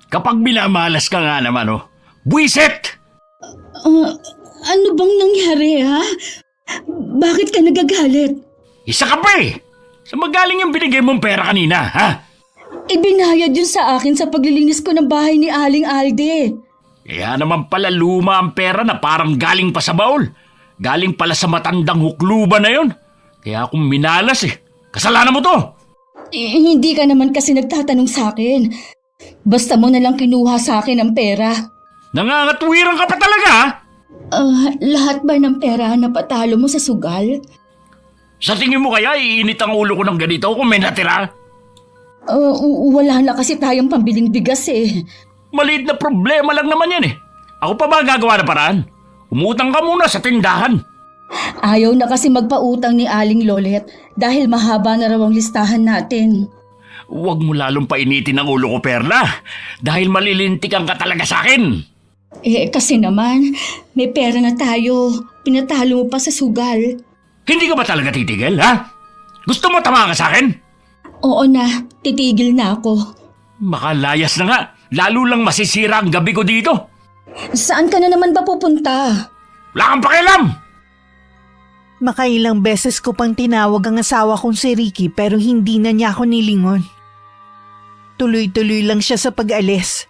Kapag minamalas ka nga naman, oh. Buwisit! Ano bang nangyari, ha? Bakit ka nagagalit? Isa ka pa eh! Sa magaling yung binigay mong pera kanina, ha? Ibinayad yun sa akin sa paglilinis ko ng bahay ni Aling Alde. Kaya naman pala luma ang pera na parang galing pa sa baul. Galing pala sa matandang hukluban na yon. Kaya akong minalas eh. Kasalanan mo to! Hindi ka naman kasi nagtatanong sa akin. Basta mo nalang kinuha sa akin ang pera. Nangangatwiran ka pa talaga, ha? Lahat ba ng pera na patalo mo sa sugal? Sa tingin mo kaya iinit ang ulo ko ng ganito kung may natira? Wala na kasi tayong pambiling bigas eh. Maliit na problema lang naman yan eh. Ako pa ba gagawa na paraan? Umutang ka muna sa tindahan. Ayaw na kasi magpautang ni Aling Lolet dahil mahaba na raw ang listahan natin. Huwag mo lalong painitin ang ulo ko, Perla. Dahil malilintikan ka talaga sa akin. Kasi naman, may pera na tayo. Pinatalo mo pa sa sugal. Hindi ka ba talaga titigil, ha? Gusto mo tama ka sa akin? Oo na, titigil na ako. Makalayas na nga. Lalo lang masisira ang gabi ko dito. Saan ka na naman ba pupunta? Wala kang pakialam! Makailang beses ko pang tinawag ang asawa kong si Ricky pero hindi na niya ako nilingon. Tuloy-tuloy lang siya sa pag-alis.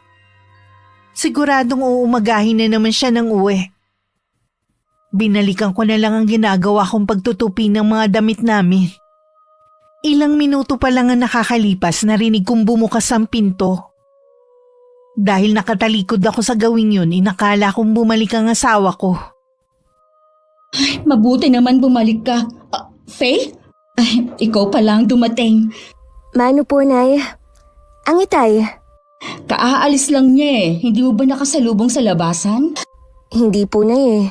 Siguradong uumagahin na naman siya ng uwi. Binalikan ko na lang ang ginagawa kong pagtutupi ng mga damit namin. Ilang minuto pa lang ang nakakalipas narinig kong bumukas ang pinto. Dahil nakatalikod ako sa gawing yun, inakala kong bumalik ang asawa ko. Ay, mabuti naman bumalik ka. Faye? Ay, ikaw pa lang dumating. Mano po, Nay? Ang itay? Kaaalis lang niya eh. Hindi mo ba nakasalubong sa labasan? Hindi po, Nay.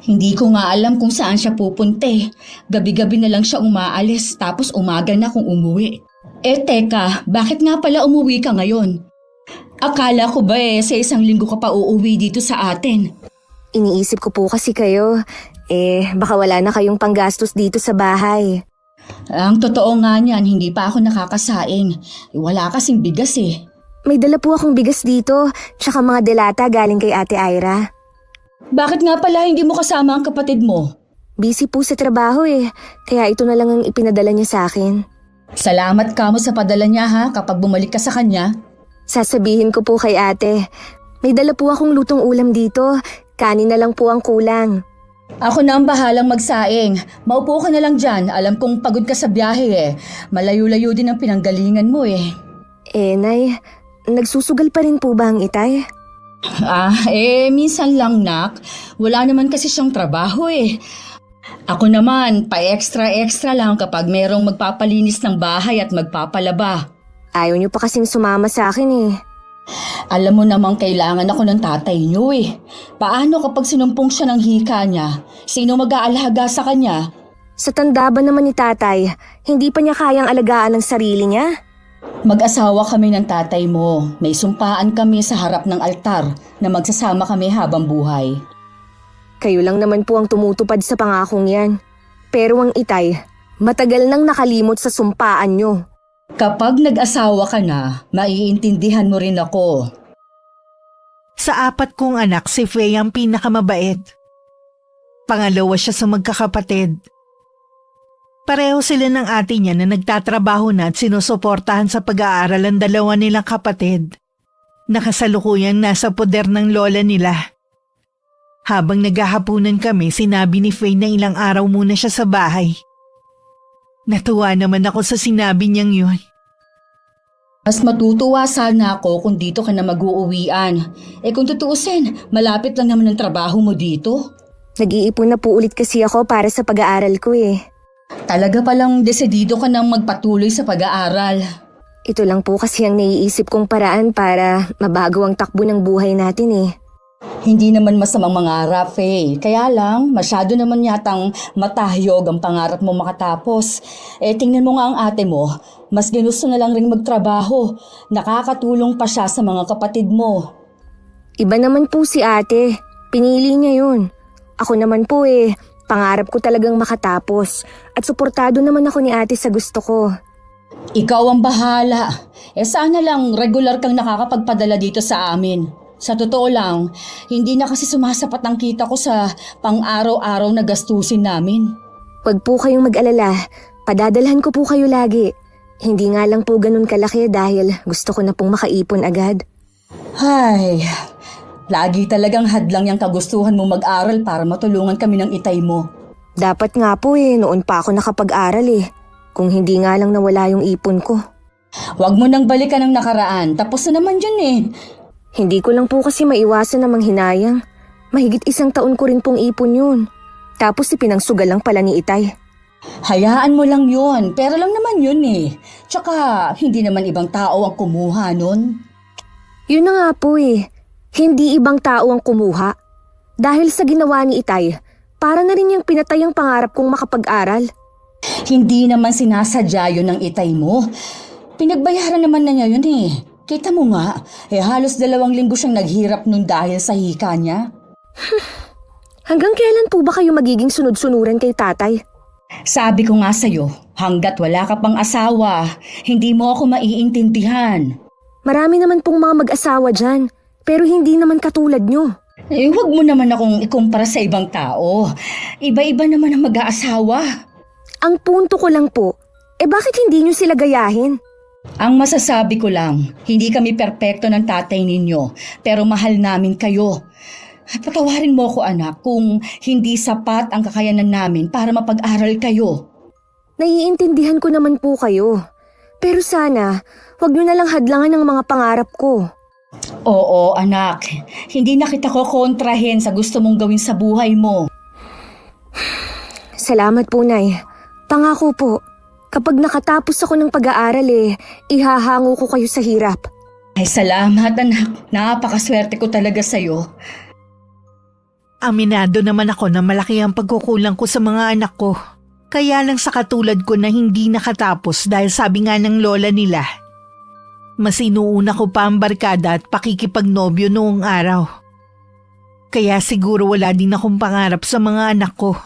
Hindi ko nga alam kung saan siya pupunte. Gabi-gabi na lang siya umaalis tapos umaga na kung umuwi. Teka, bakit nga pala umuwi ka ngayon? Akala ko ba sa isang linggo ka pa uuwi dito sa atin? Iniisip ko po kasi kayo. Baka wala na kayong panggastos dito sa bahay. Ang totoo nga niyan, hindi pa ako nakakasaing. Wala kasing bigas eh. May dala po akong bigas dito, tsaka mga delata galing kay Ate Ira. Bakit nga pala hindi mo kasama ang kapatid mo? Busy po sa trabaho kaya ito na lang ang ipinadala niya sa akin. Salamat ka mo sa padala niya ha, kapag bumalik ka sa kanya. Sasabihin ko po kay ate. May dala po akong lutong ulam dito, kanin na lang po ang kulang. Ako na ang bahalang magsaing. Maupo ka na lang dyan, alam kong pagod ka sa biyahe eh. Malayo-layo din ang pinanggalingan mo eh. Nay, nagsusugal pa rin po ba ang itay? Minsan lang nak. Wala naman kasi siyang trabaho eh. Ako naman, pa-extra-extra lang kapag merong magpapalinis ng bahay at magpapalaba. Ayaw niyo pa kasing sumama sa akin Alam mo namang kailangan ako ng tatay niyo eh. Paano kapag sinumpong siya ng hika niya? Sino mag-aalaga sa kanya? Sa tanda ba naman ni tatay, hindi pa niya kayang alagaan ang sarili niya? Mag-asawa kami ng tatay mo. May sumpaan kami sa harap ng altar na magsasama kami habang buhay. Kayo lang naman po ang tumutupad sa pangakong yan. Pero ang itay, matagal nang nakalimot sa sumpaan niyo. Kapag nag-asawa ka na, maiintindihan mo rin ako. Sa 4 kong anak, si Faye ang pinakamabait. Pangalawa siya sa magkakapatid. Pareho sila ng ate niya na nagtatrabaho na at sinusuportahan sa pag-aaral ang dalawa nilang kapatid. Nakasalukuyang nasa poder ng lola nila. Habang naghahapunan kami, sinabi ni Faye na ilang araw muna siya sa bahay. Natuwa naman ako sa sinabi niyang yun. Mas matutuwa sana ako kung dito ka na mag-uuwian. Kung tutuusin, malapit lang naman ang trabaho mo dito. Nag-iipon na po ulit kasi ako para sa pag-aaral ko Talaga palang desidido ka nang magpatuloy sa pag-aaral. Ito lang po kasi ang naiisip kong paraan para mabago ang takbo ng buhay natin Hindi naman masamang mangarap Kaya lang, masyado naman yatang matahyog ang pangarap mo makatapos. Tingnan mo nga ang ate mo, mas ginusto na lang ring magtrabaho. Nakakatulong pa siya sa mga kapatid mo. Iba naman po si ate. Pinili niya yun. Ako naman po pangarap ko talagang makatapos. At suportado naman ako ni ate sa gusto ko. Ikaw ang bahala. Sana lang regular kang nakakapagpadala dito sa amin. Sa totoo lang, hindi na kasi sumasapat ang kita ko sa pang-araw-araw na gastusin namin. Huwag po kayong mag-alala. Padadalhan ko po kayo lagi. Hindi nga lang po ganun kalaki dahil gusto ko na pong makaipon agad. Ay, lagi talagang hadlang yung kagustuhan mo mag-aral para matulungan kami ng itay mo. Dapat nga po noon pa ako nakapag-aral Kung hindi nga lang nawala yung ipon ko. Huwag mo nang balikan ang nakaraan, tapos na naman yun Hindi ko lang po kasi maiwasan na manghinayang. Mahigit 1 taon ko rin pong ipon yun. Tapos pinangsugal lang pala ni Itay. Hayaan mo lang yun, pero lang naman yun Tsaka, hindi naman ibang tao ang kumuha nun. Yun na nga po Hindi ibang tao ang kumuha. Dahil sa ginawa ni Itay, para na rin yung pinatay ang pangarap kong makapag-aral. Hindi naman sinasadya yun ng itay mo. Pinagbayaran naman na niya yun Kita mo nga, halos 2 linggo siyang naghirap nun dahil sa hika niya. Hanggang kailan po ba kayo magiging sunod-sunuran kay tatay? Sabi ko nga sa'yo, hanggat wala ka pang asawa, hindi mo ako maiintindihan. Marami naman pong mga mag-asawa dyan, pero hindi naman katulad nyo. Huwag mo naman akong ikumpara sa ibang tao. Iba-iba naman ang mag-aasawa. Ang punto ko lang po, bakit hindi nyo sila gayahin? Ang masasabi ko lang, hindi kami perpekto ng tatay ninyo, pero mahal namin kayo. At patawarin mo ako anak kung hindi sapat ang kakayanan namin para mapag-aral kayo. Naiintindihan ko naman po kayo. Pero sana, wag nyo na lang hadlangan ang mga pangarap ko. Oo anak, hindi na kita ko kontrahin sa gusto mong gawin sa buhay mo. Salamat po, Nay. Pangako po, kapag nakatapos ako ng pag-aaral ihahango ko kayo sa hirap. Ay salamat anak, napakaswerte ko talaga sa'yo. Aminado naman ako na malaki ang pagkukulang ko sa mga anak ko. Kaya lang sa katulad ko na hindi nakatapos dahil sabi nga ng lola nila, mas inuuna ko pa ang barkada at pakikipagnobyo noong araw. Kaya siguro wala din akong pangarap sa mga anak ko.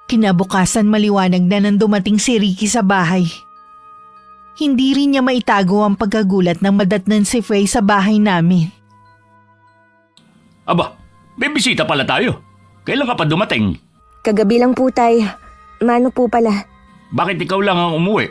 Kinabukasan maliwanag na nang dumating si Ricky sa bahay. Hindi rin niya maitago ang pagkagulat nang madatnan si Faye sa bahay namin. Aba, may bisita pala tayo. Kailan ka pa dumating? Kagabi lang po, Tay. Mano po pala. Bakit ikaw lang ang umuwi?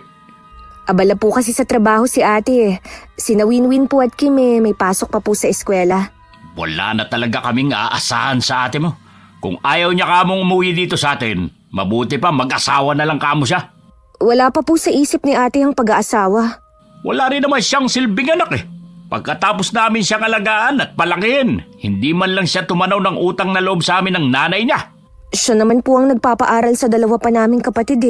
Abala po kasi sa trabaho si ate Sina Winwin po at Kim may pasok pa po sa eskwela. Wala na talaga kaming aasahan sa ate mo. Kung ayaw niya kamong umuwi dito sa atin, mabuti pa mag-asawa na lang kamo siya. Wala pa po sa isip ni ate ang pag-aasawa. Wala rin naman siyang silbing anak Pagkatapos namin siyang alagaan at palakihin, hindi man lang siya tumanaw ng utang na loob sa amin ng nanay niya. Siya naman po ang nagpapaaral sa 2 pa naming kapatid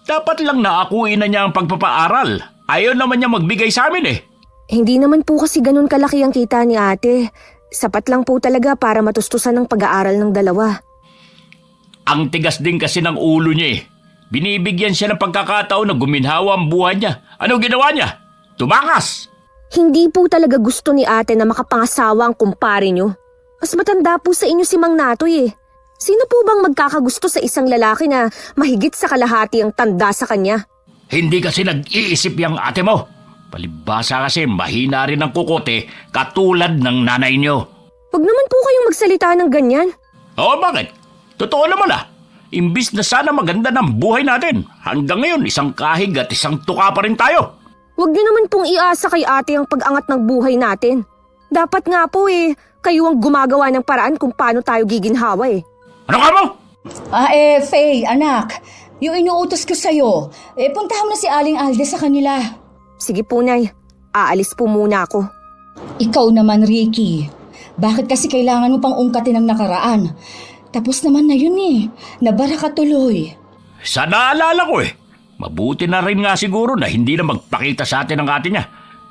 Dapat lang naakuin na niya ang pagpapaaral. Ayaw naman niya magbigay sa amin Hindi naman po kasi ganun kalaki ang kita ni ate. Sapat lang po talaga para matustusan ang pag-aaral ng 2. Ang tigas din kasi ng ulo niya Binibigyan siya ng pagkakataon na guminhawa ang buhay niya. Ano ginawa niya? Tumakas! Hindi po talaga gusto ni ate na makapangasawa ang kumpare nyo. Mas matanda po sa inyo si Mang Natoy Sino po bang magkakagusto sa isang lalaki na mahigit sa kalahati ang tanda sa kanya? Hindi kasi nag-iisip yung ate mo. Palibhasa kasi mahina rin ang kukote katulad ng nanay niyo. Huwag naman po kayong magsalita ng ganyan. Oo, bakit? Totoo naman Imbis na sana maganda ng buhay natin, hanggang ngayon isang kahig at isang tuka pa rin tayo. Huwag niyo naman pong iasa kay ate ang pag-angat ng buhay natin. Dapat nga po kayo ang gumagawa ng paraan kung paano tayo giginhawa Ano ka mo? Faye, anak, yung inuutos ko sa'yo, puntahan mo na si Aling Alde sa kanila. Sige po, Nay. Aalis po muna ako. Ikaw naman, Ricky. Bakit kasi kailangan mo pang ungkatin ang nakaraan? Tapos naman na yun Nabara ka tuloy. Sa naalala ko Mabuti na rin nga siguro na hindi na magpakita sa atin ang ate niya.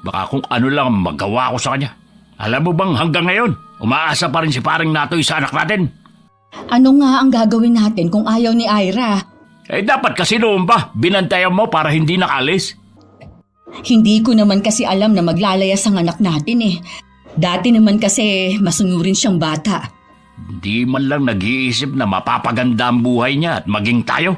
Baka kung ano lang magawa ko sa kanya. Alam mo bang hanggang ngayon, umaasa pa rin si paring Natoy sa anak natin? Ano nga ang gagawin natin kung ayaw ni Ira? Dapat kasi noon pa, binantayan mo para hindi nakalis. Hindi ko naman kasi alam na maglalayas ang anak natin Dati naman kasi masunurin siyang bata. Hindi man lang nag-iisip na mapapaganda ang buhay niya at maging tayo.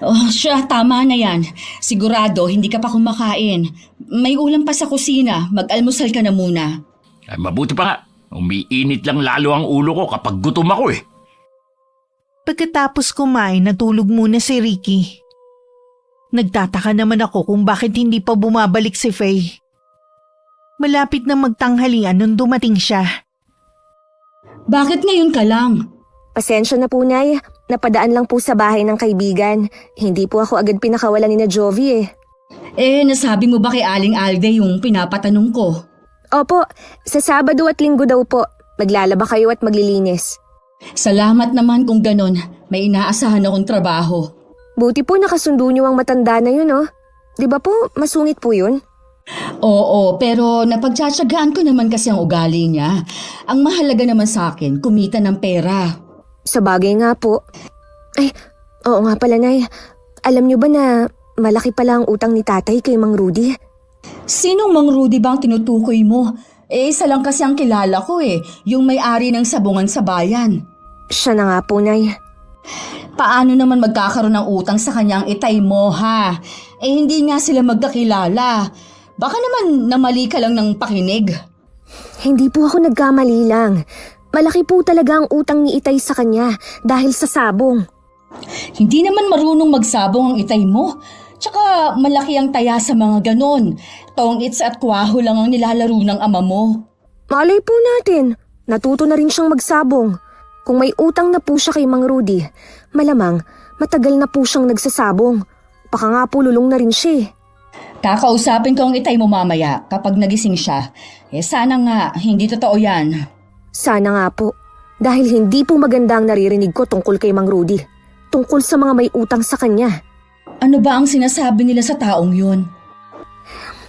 Oh, siya, tama na yan. Sigurado, hindi ka pa kumakain. May ulam pa sa kusina. Mag-almusal ka na muna. Ay, mabuti pa nga. Umiinit lang lalo ang ulo ko kapag gutom ako eh. Pagkatapos kumain, natulog muna si Ricky. Nagtataka naman ako kung bakit hindi pa bumabalik si Faye. Malapit na magtanghalian nung dumating siya. Bakit ngayon ka lang? Pasensya na po, Nay. Napadaan lang po sa bahay ng kaibigan. Hindi po ako agad pinakawalan ni na Jovi eh. Nasabi mo ba kay Aling Alde yung pinapatanong ko? Opo, sa Sabado at Linggo daw po. Maglalaba kayo at maglilinis. Salamat naman kung ganon. May inaasahan akong trabaho. Buti po nakasundo niyo ang matanda na yun, oh. Di ba po, masungit po yun? Oo, pero napagtsatsagaan ko naman kasi ang ugali niya. Ang mahalaga naman sa akin, kumita ng pera. Sa bagay nga po. Ay, oo nga pala, Nay. Alam niyo ba na malaki pala ang utang ni tatay kay Mang Rudy? Sinong Mang Rudy ba ang tinutukoy mo? Isa lang kasi ang kilala ko yung may-ari ng sabungan sa bayan. Siya na nga po, Nay. Paano naman magkakaroon ng utang sa kanyang itay mo, ha? Hindi nga sila magkakilala. Baka naman namali ka lang ng pakinig. Hindi po ako nagkamali lang. Malaki po talaga ang utang ni Itay sa kanya dahil sa sabong. Hindi naman marunong magsabong ang itay mo. Tsaka malaki ang taya sa mga ganon. Tongits at kwaho lang ang nilalaro ng ama mo. Malay po natin, natuto na rin siyang magsabong. Kung may utang na po siya kay Mang Rudy, malamang matagal na po siyang nagsasabong. Baka nga po lulong na rin siya. Kakausapin ko ang itay mo mamaya kapag nagising siya. Sana nga, hindi totoo yan. Sana nga po, dahil hindi po maganda ang naririnig ko tungkol kay Mang Rudy. Tungkol sa mga may utang sa kanya. Ano ba ang sinasabi nila sa taong yun?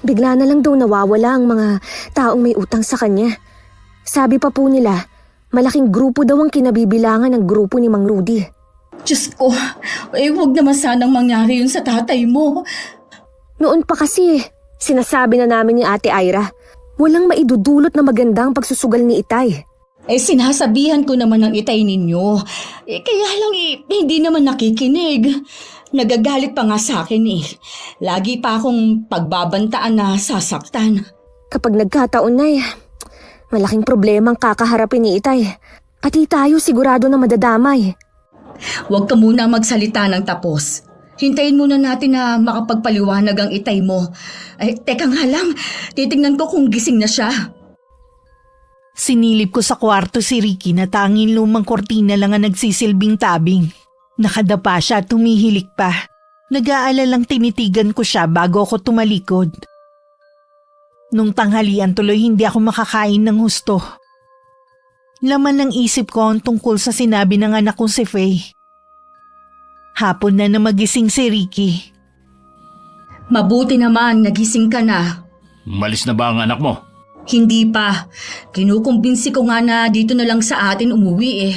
Bigla na lang daw nawawala ang mga taong may utang sa kanya. Sabi pa po nila, malaking grupo daw ang kinabibilangan ng grupo ni Mang Rudy. Diyos ko, huwag naman sanang mangyari yun sa tatay mo. Noon pa kasi, sinasabi na namin ni Ate Ira, walang maidudulot na magandang pagsusugal ni Itay. Sinasabihan ko naman ng itay ninyo. Kaya lang hindi naman nakikinig. Nagagalit pa nga sa akin Lagi pa akong pagbabantaan na sasaktan. Kapag nagkataon na malaking problema ang kakaharapin ni Itay. Pati tayo sigurado na madadamay. Huwag ka muna magsalita ng tapos. Hintayin muna natin na makapagpaliwanag ang itay mo. Teka nga lang, titingnan ko kung gising na siya. Sinilip ko sa kwarto si Ricky na tanging lumang kortina lang ang nagsisilbing tabing. Nakadapa siya at tumihilik pa. Nag-aalalang tinitigan ko siya bago ako tumalikod. Nung tanghalian tuloy hindi ako makakain ng husto. Laman ng isip ko ang tungkol sa sinabi ng anak kong si Faye. Hapon na magising si Ricky. Mabuti naman, nagising ka na. Umalis na ba ang anak mo? Hindi pa. Kinukumbinsi ko nga na dito na lang sa atin umuwi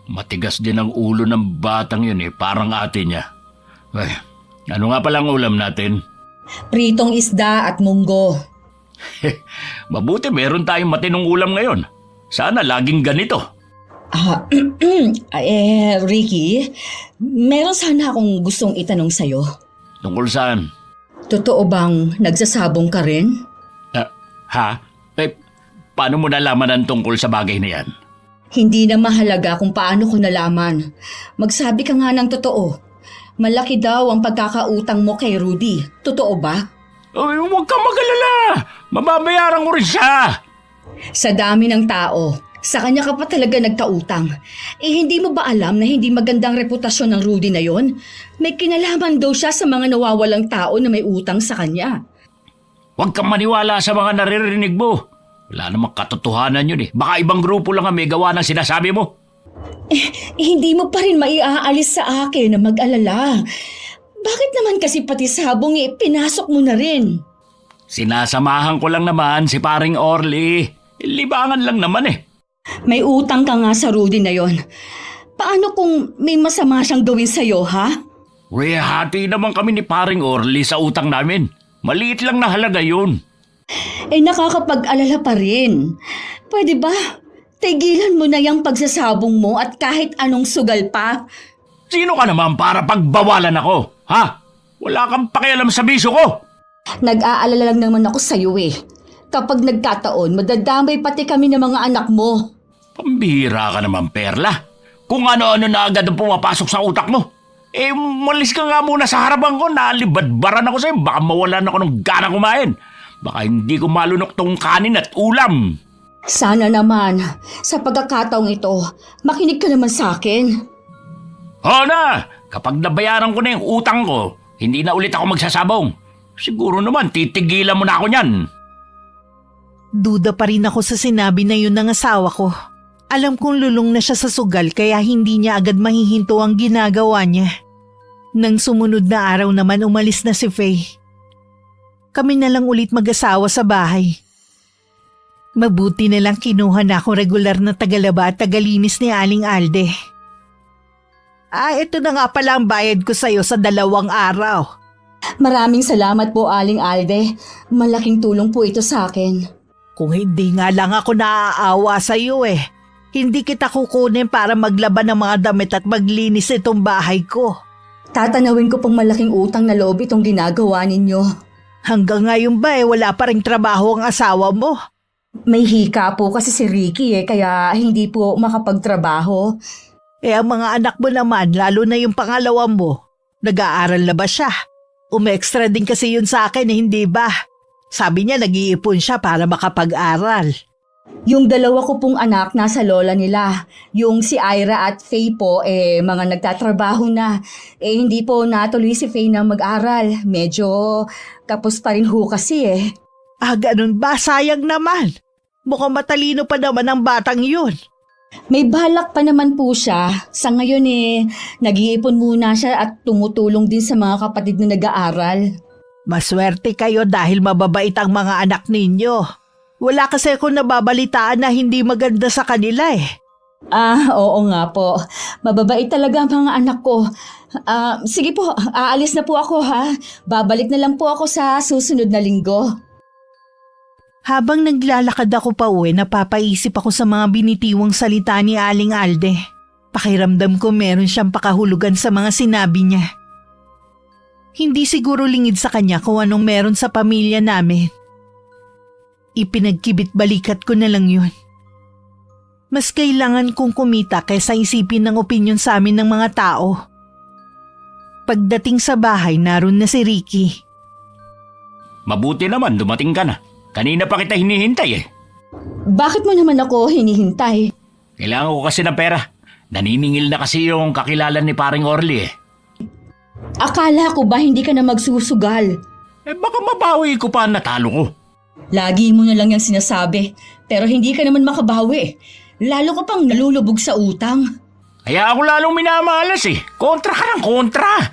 Matigas din ang ulo ng batang yun parang ate niya. Ay, ano nga palang ulam natin? Pritong isda at munggo. Mabuti meron tayong matinong ulam ngayon. Sana laging ganito. Ricky, meron sana akong gustong itanong sa'yo. Tungkol saan? Totoo bang nagsasabong ka rin? Ha? Paano mo nalaman ang tungkol sa bagay na yan? Hindi na mahalaga kung paano ko nalaman. Magsabi ka nga ng totoo. Malaki daw ang pagkakautang mo kay Rudy. Totoo ba? Huwag kang mag-alala. Mababayaran ko rin siya. Sa dami ng tao, sa kanya ka pa talaga nagkautang. Hindi mo ba alam na hindi magandang reputasyon ng Rudy na yon? May kinalaman daw siya sa mga nawawalang tao na may utang sa kanya. Huwag kang maniwala sa mga naririnig mo. Wala namang katotohanan yun Baka ibang grupo lang ang may gawa ng sinasabi mo. Hindi mo pa rin maiaalis sa akin na mag-alala. Bakit naman kasi pati sabong pinasok mo na rin? Sinasamahan ko lang naman si paring Orly. Libangan lang naman May utang ka nga sa Rudy na yon. Paano kung may masama siyang gawin sa'yo, ha? Hati naman kami ni paring Orly sa utang namin. Maliit lang na halaga yun. Nakakapag-alala pa rin. Pwede ba? Tigilan mo na yung pagsasabong mo at kahit anong sugal pa. Sino ka naman para pagbawalan ako? Ha? Wala kang pakialam sa bisyo ko. Nag-aalala lang naman ako sa'yo eh. Kapag nagkataon, madadamay pati kami ng mga anak mo. Pambihira ka naman, Perla. Kung ano-ano na agad ang pumapasok sa utak mo. Malis ka nga muna sa harapan ko. Nalibadbaran ako sa'yo. Baka mawalan ako ng gana kumain. Baka hindi ko malunok tong kanin at ulam. Sana naman, sa pagkakataong ito, makinig ka naman sa akin. Oo na! Kapag nabayaran ko na yung utang ko, hindi na ulit ako magsasabong. Siguro naman, titigilan mo na ako niyan. Duda pa rin ako sa sinabi na yun ng asawa ko. Alam kong lulong na siya sa sugal kaya hindi niya agad mahihinto ang ginagawa niya. Nang sumunod na araw naman umalis na si Faye. Kami na lang ulit mag-asawa sa bahay. Mabuti na lang kinuha na akong regular na tagalaba at tagalinis ni Aling Alde. Ito na nga pala ang bayad ko sa'yo sa 2 araw. Maraming salamat po, Aling Alde. Malaking tulong po ito sa akin. Kung hindi nga lang ako naaawa sa'yo hindi kita kukunin para maglaban ng mga damit at maglinis itong bahay ko. Tatanawin ko pong malaking utang na loob itong ginagawa ninyo. Hanggang ngayon ba wala pa ring trabaho ang asawa mo? May hika po kasi si Ricky kaya hindi po makapagtrabaho. Ang mga anak mo naman, lalo na yung pangalawa mo, nag-aaral na ba siya? Umextra din kasi yun sa akin hindi ba? Sabi niya nag-iipon siya para makapag-aral. Yung 2 ko pong anak nasa lola nila. Yung si Ira at Faye po, mga nagtatrabaho na. Hindi po natuloy si Faye na mag-aral. Medyo kapos pa rin ho kasi Ganun ba? Sayang naman. Mukhang matalino pa naman ang batang yun. May balak pa naman po siya. Sa ngayon nag-iipon muna siya at tumutulong din sa mga kapatid na nag-aaral. Maswerte kayo dahil mababait ang mga anak ninyo. Wala kasi akong nababalitaan na hindi maganda sa kanila Oo nga po. Mababait talaga ang mga anak ko. Sige po, aalis na po ako ha. Babalik na lang po ako sa susunod na linggo. Habang naglalakad ako pa uwi, napapaisip ako sa mga binitiwang salita ni Aling Alde. Pakiramdam ko meron siyang pakahulugan sa mga sinabi niya. Hindi siguro lingid sa kanya kung anong meron sa pamilya namin. Ipinagkibit balikat ko na lang yun. Mas kailangan kong kumita kaysa isipin ng opinyon sa amin ng mga tao. Pagdating sa bahay, naroon na si Ricky. Mabuti naman, dumating ka na. Kanina pa kita hinihintay Bakit mo naman ako hinihintay? Kailangan ko kasi ng pera. Naniningil na kasi yung kakilala ni paring Orly Akala ko ba hindi ka na magsusugal? Baka mabawi ko pa ang natalo ko. Lagi mo na lang yung sinasabi, pero hindi ka naman makabawi. Lalo ka pang nalulubog sa utang. Kaya ako lalong minamalas Kontra ka ng kontra.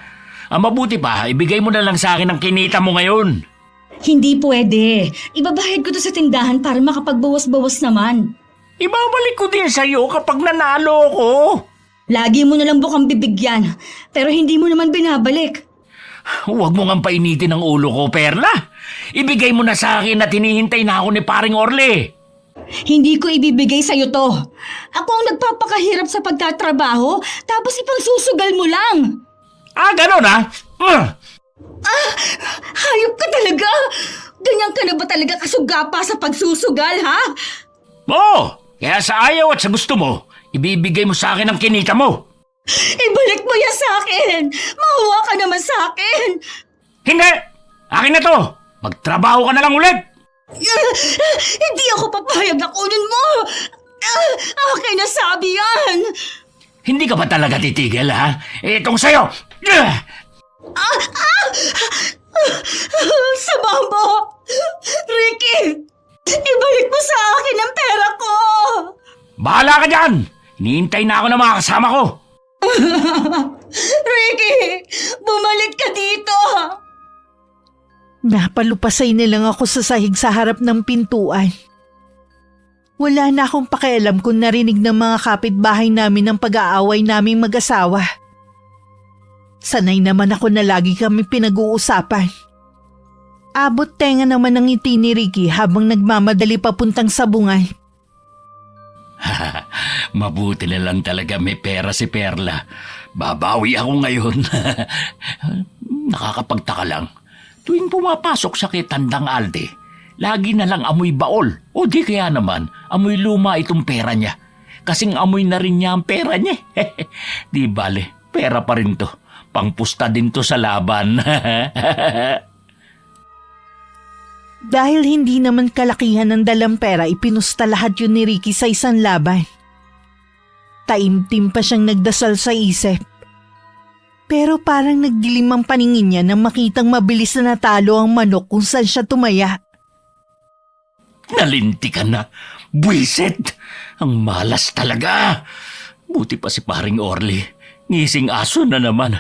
Ang mabuti pa, ibigay mo na lang sa akin ang kinita mo ngayon. Hindi pwede. Ibabayad ko to sa tindahan para makapagbawas-bawas naman. Ibabalik ko din sa'yo kapag nanalo ko. Lagi mo na lang bukang bibigyan, pero hindi mo naman binabalik. Huwag mo nga painitin ang ulo ko, Perla. Ibigay mo na sa akin na tinihintay na ako ni paring Orly. Hindi ko ibibigay sa'yo to. Ako ang nagpapakahirap sa pagtatrabaho, tapos ipangsusugal mo lang. Ganon Hayop ka talaga! Ganyan ka na ba talaga kasugapa sa pagsusugal, ha? Oo, kaya sa ayaw at sa gusto mo, ibibigay mo sa akin ang kinita mo. Ibalik mo yan sa akin! Mahuwa ka naman sa akin! Hindi! Akin na to! Magtrabaho ka na lang ulit! Hindi ako papayag na kunin mo! Akin na sabi yan! Hindi ka ba talaga titigil, ha? Itong sa'yo! Sama mo! Ricky! Ibalik mo sa akin ang pera ko! Bahala ka dyan! Hinihintay na ako ng mga kasama ko! Ricky! Bumalik ka dito! Napalupasay na lang ako sa sahig sa harap ng pintuan. Wala na akong pakialam kung narinig ng mga kapitbahay namin ang pag-aaway naming mag-asawa. Sanay naman ako na lagi kami pinag-uusapan. Abot tenga naman ang ngiti ni Ricky habang nagmamadali papuntang sabungan. Mabuti na lang talaga may pera si Perla. Babawi ako ngayon. Nakakapagtaka lang. Tuwing pumapasok sa kay Tandang Alde, lagi na lang amoy baol. O di kaya naman, amoy luma itong pera niya. Kasing amoy na rin niya ang pera niya. Di bale, pera pa rin to. Pangpusta din to sa laban. Dahil hindi naman kalakihan ng dalang pera, ipinusta lahat yun ni Ricky sa isang laban. Taimtim pa siyang nagdasal sa isip. Pero parang nagdilim ang paningin niya nang makitang mabilis na natalo ang manok kung saan siya tumaya. Nalinti ka na. Buisit! Ang malas talaga. Buti pa si paring Orly. Ngising aso na naman.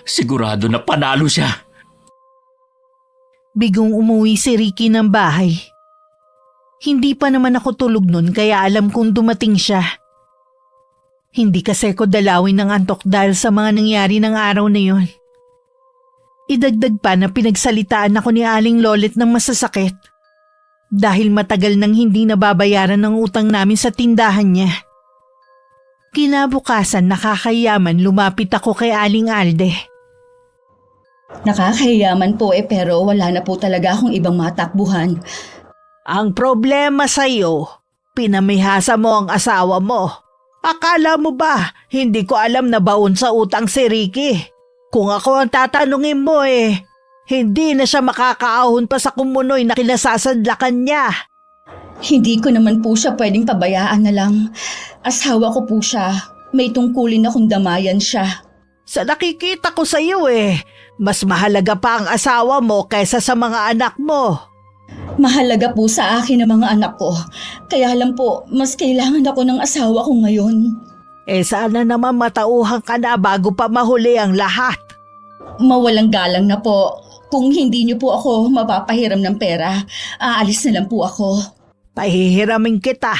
Sigurado na panalo siya. Bigong umuwi si Ricky ng bahay. Hindi pa naman ako tulog nun kaya alam kong dumating siya. Hindi kasi ko dalawin ng antok dahil sa mga nangyari ng araw na yon. Idagdag pa na pinagsalitaan ako ni Aling Lolet ng masasakit. Dahil matagal nang hindi nababayaran ng utang namin sa tindahan niya. Kinabukasan nakakayaman lumapit ako kay Aling Alde. Nakakahiyaman po pero wala na po talaga akong ibang matakbuhan. Ang problema sa'yo, pinamihasa mo ang asawa mo. Akala mo ba, hindi ko alam na baon sa utang si Ricky? Kung ako ang tatanungin mo hindi na siya makakaahon pa sa kumunoy na kinasasadlakan niya. Hindi ko naman po siya pwedeng pabayaan na lang. Asawa ko po siya. May tungkulin akong damayan siya. Sa nakikita ko sa iyo mas mahalaga pa ang asawa mo kaysa sa mga anak mo. Mahalaga po sa akin ang mga anak ko. Kaya lang po, mas kailangan ako ng asawa ko ngayon. Sana naman matauhan ka na bago pa mahuli ang lahat. Mawalang galang na po. Kung hindi niyo po ako mapapahiram ng pera, aalis na lang po ako. Pahihiramin kita.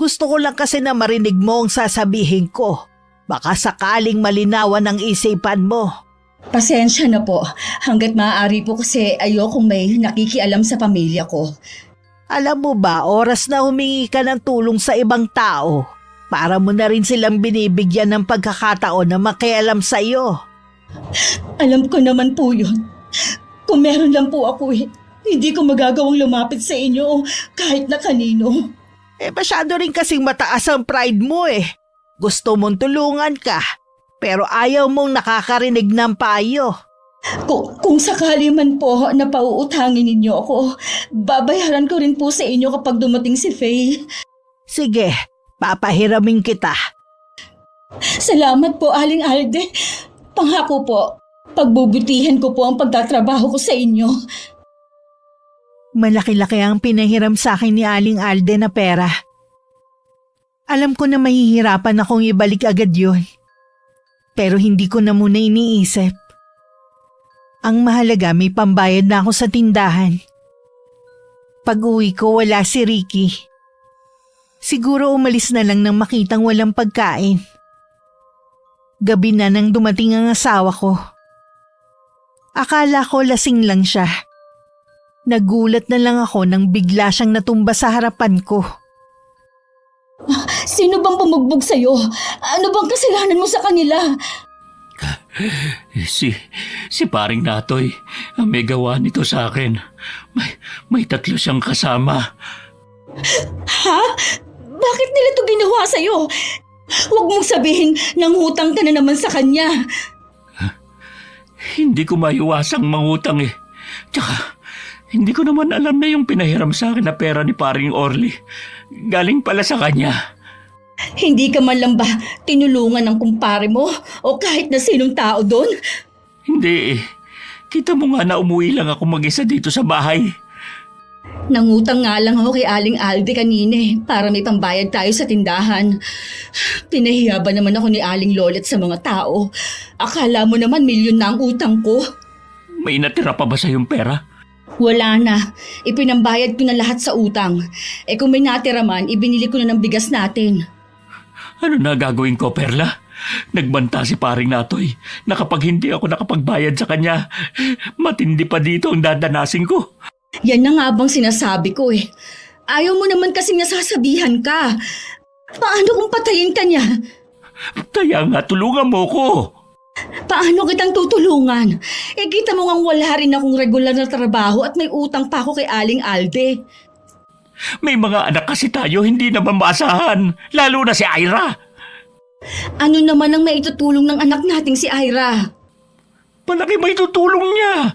Gusto ko lang kasi na marinig mo ang sasabihin ko. Baka sakaling malinawan ang isipan mo. Pasensya na po. Hanggat maaari po kasi ayokong may nakikialam sa pamilya ko. Alam mo ba, oras na humingi ka ng tulong sa ibang tao. Para mo na rin silang binibigyan ng pagkakataon na makialam sa iyo. Alam ko naman po yun. Kung meron lang po ako hindi ko magagawang lumapit sa inyo kahit na kanino. Masyado rin kasing mataas ang pride mo Gusto mong tulungan ka, pero ayaw mong nakakarinig ng payo. Kung sakali man po na pauutangin ninyo ako, babayaran ko rin po sa inyo kapag dumating si Faye. Sige, papahiramin kita. Salamat po, Aling Alde. Pangako po, pagbubutihan ko po ang pagtatrabaho ko sa inyo. Malaki-laki ang pinahiram sa akin ni Aling Alde na pera. Alam ko na mahihirapan akong ibalik agad yun. Pero hindi ko na muna iniisip. Ang mahalaga may pambayad na ako sa tindahan. Pag-uwi ko wala si Ricky. Siguro umalis na lang nang makitang walang pagkain. Gabi na nang dumating ang asawa ko. Akala ko lasing lang siya. Nagulat na lang ako nang bigla siyang natumba sa harapan ko. Sino bang bumugbog sa'yo? Ano bang kasalanan mo sa kanila? Si paring Natoy, ang may gawa nito sa akin. May 3 siyang kasama. Ha? Bakit nila ito ginawa sa'yo? Huwag mong sabihin nangutang ka na naman sa kanya. Hindi ko maiwasang mangutang Tsaka, hindi ko naman alam na yung pinahiram sa akin na pera ni paring Orly. Galing pala sa kanya. Hindi ka man lang ba tinulungan ng kumpare mo o kahit na sinong tao doon? Hindi Kita mo nga na umuwi lang ako mag-isa dito sa bahay. Nangutang nga lang ako kay Aling Alde kanina para may pambayad tayo sa tindahan. Pinahiya ba naman ako ni Aling Lolet sa mga tao? Akala mo naman milyon na ang utang ko. May natira pa ba sa yung pera? Wala na. Ipinambayad ko na lahat sa utang. Kung may natira man, ibinili ko na ng bigas natin. Ano na gagawin ko, Perla? Nagbanta si paring Natoy na kapag hindi ako nakapagbayad sa kanya, matindi pa dito ang dadanasin ko. Yan na nga bang sinasabi ko Ayaw mo naman kasing nasasabihan ka. Paano kung patayin ka niya? Kaya nga, tulungan mo ko. Paano kitang tutulungan? Kita mo ngang wala rin akong regular na trabaho at may utang pa ako kay Aling Alde. May mga anak kasi tayo hindi naman maasahan, lalo na si Ira. Ano naman ang maitutulong ng anak nating si Ira? Malaki may tutulong niya.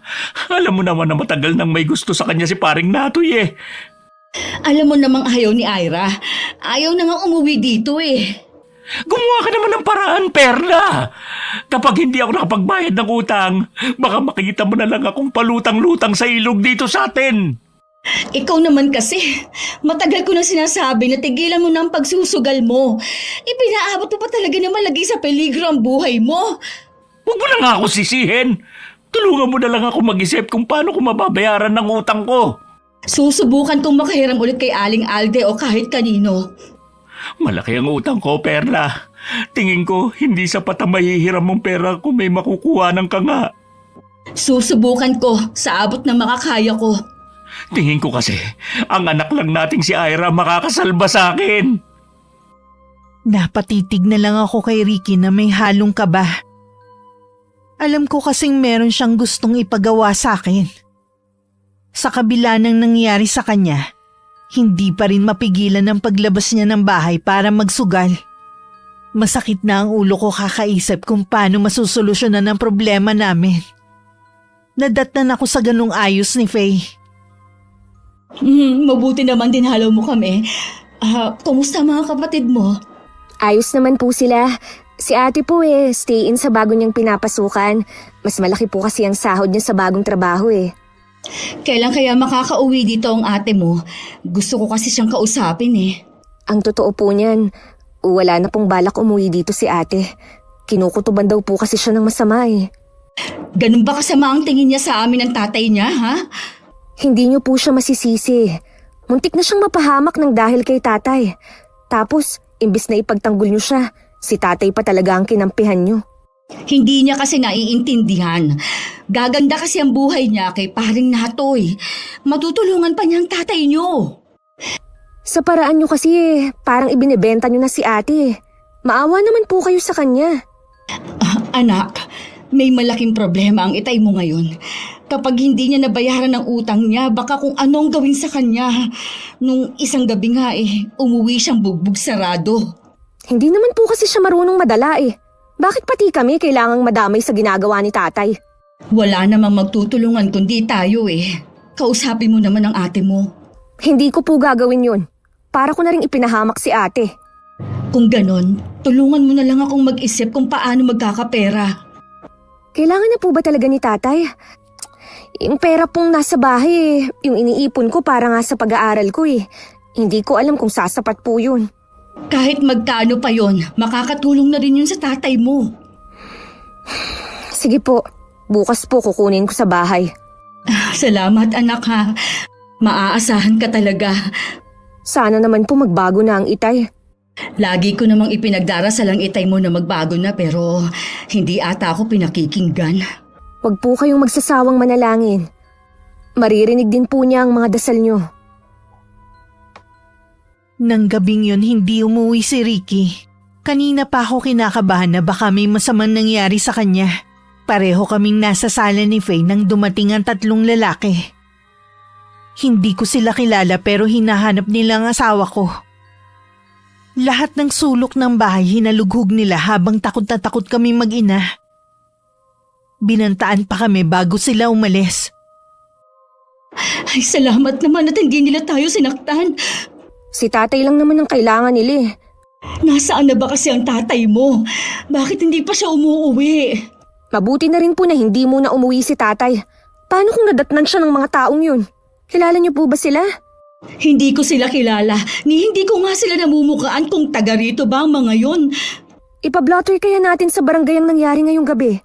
Alam mo naman na matagal nang may gusto sa kanya si paring Natoy eh. Alam mo namang ayaw ni Ira. Ayaw na nga umuwi dito eh. Gumawa ka naman ng paraan, Perla. Kapag hindi ako nakapagbayad ng utang, baka makikita mo na lang akong palutang-lutang sa ilog dito sa atin. Ikaw naman kasi, matagal ko na sinasabi na tigilan mo na ang pagsusugal mo. Ipinaabot mo pa talaga na malagi sa peligro ang buhay mo. Huwag mo na nga ako sisihin. Tulungan mo na lang ako mag-isip kung paano ko mababayaran ng utang ko. Susubukan kong makahiram ulit kay Aling Alde o kahit kanino. Malaki ang utang ko, Perla. Tingin ko, hindi sapat ang mahihiram mong pera kung may makukuha ng kanga. Susubukan ko sa abot na makakaya ko. Tingin ko kasi, ang anak lang nating si Ira makakasalba sa akin. Napatitig na lang ako kay Ricky na may halong kaba. Alam ko kasing meron siyang gustong ipagawa sa akin. Sa kabila ng nangyari sa kanya, hindi pa rin mapigilan ang paglabas niya ng bahay para magsugal. Masakit na ang ulo ko kakaisip kung paano masusolusyonan ang problema namin. Nadatnan ako sa ganung ayos ni Faye. Mabuti naman din halaw mo kami. Kumusta mga kapatid mo? Ayos naman po sila. Si ate po stay in sa bago niyang pinapasukan. Mas malaki po kasi ang sahod niya sa bagong trabaho Kailan kaya makakauwi dito ang ate mo? Gusto ko kasi siyang kausapin Ang totoo po niyan, wala na pong balak umuwi dito si ate. Kinukutuban daw po kasi siya ng masama Ganun ba kasama ang tingin niya sa amin ng tatay niya, ha? Hindi niyo po siya masisisi. Muntik na siyang mapahamak ng dahil kay tatay. Tapos, imbis na ipagtanggol niyo siya, si tatay pa talaga ang kinampihan niyo. Hindi niya kasi naiintindihan. Gaganda kasi ang buhay niya kay paring Natoy. Matutulungan pa niya ang tatay niyo. Sa paraan niyo kasi parang ibinebenta niyo na si ate. Maawa naman po kayo sa kanya. Anak, may malaking problema ang itay mo ngayon. Kapag hindi niya nabayaran ang utang niya, baka kung anong gawin sa kanya. Nung isang gabi nga umuwi siyang bugbog sarado. Hindi naman po kasi siya marunong madala Bakit pati kami kailangang madamay sa ginagawa ni tatay? Wala namang magtutulungan kundi tayo Kausapin mo naman ang ate mo. Hindi ko po gagawin yun. Para ko na rin ipinahamak si ate. Kung ganon, tulungan mo na lang akong mag-isip kung paano magkakapera. Kailangan na po ba talaga ni tatay? Yung pera pong nasa bahay yung iniipon ko para nga sa pag-aaral ko Hindi ko alam kung sasapat po yun. Kahit magkano pa yon, makakatulong na rin yun sa tatay mo. Sige po, bukas po kukunin ko sa bahay. Salamat anak ha. Maaasahan ka talaga. Sana naman po magbago na ang itay. Lagi ko namang ipinagdarasal ang itay mo na magbago na pero hindi ata ako pinakikinggan. Huwag po kayong magsasawang manalangin. Maririnig din po niya ang mga dasal niyo. Nang gabing yun hindi umuwi si Ricky. Kanina pa ako kinakabahan na baka may masamang nangyari sa kanya. Pareho kaming nasa sala ni Faye nang dumating ang 3 lalaki. Hindi ko sila kilala pero hinahanap nila ang asawa ko. Lahat ng sulok ng bahay hinalughog nila habang takot na takot kami mag-ina. Binantaan pa kami bago sila umalis. Ay salamat naman at hindi nila tayo sinaktan. Si tatay lang naman ang kailangan nila Nasaan na ba kasi ang tatay mo? Bakit hindi pa siya umuuwi? Mabuti na rin po na hindi muna umuwi si tatay. Paano kung nadatnan siya ng mga taong yun? Kilala niyo po ba sila? Hindi ko sila kilala, ni hindi ko nga sila namumukaan kung taga rito ba ang mga yon. Ipablotter kaya natin sa barangay ang nangyari ngayong gabi.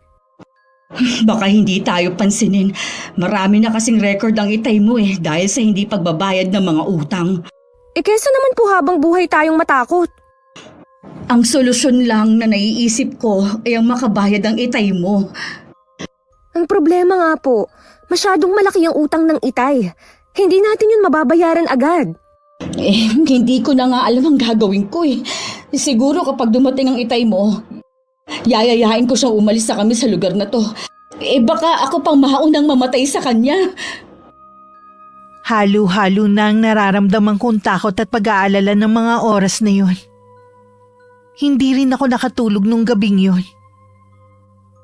Baka hindi tayo pansinin. Marami na kasing record ang itay mo dahil sa hindi pagbabayad ng mga utang. Kesa naman po habang buhay tayong matakot. Ang solusyon lang na naiisip ko ay ang makabayad ang itay mo. Ang problema nga po, masyadong malaki ang utang ng itay. Hindi natin yun mababayaran agad. Hindi ko na nga alam ang gagawin ko eh. Siguro kapag dumating ang itay mo, yayayain ko siyang umalis sa kami sa lugar na to. Baka ako pang maunang mamatay sa kanya. Halo-halo na ang nararamdaman kong takot at pag-aalala ng mga oras na yun. Hindi rin ako nakatulog nung gabing yun.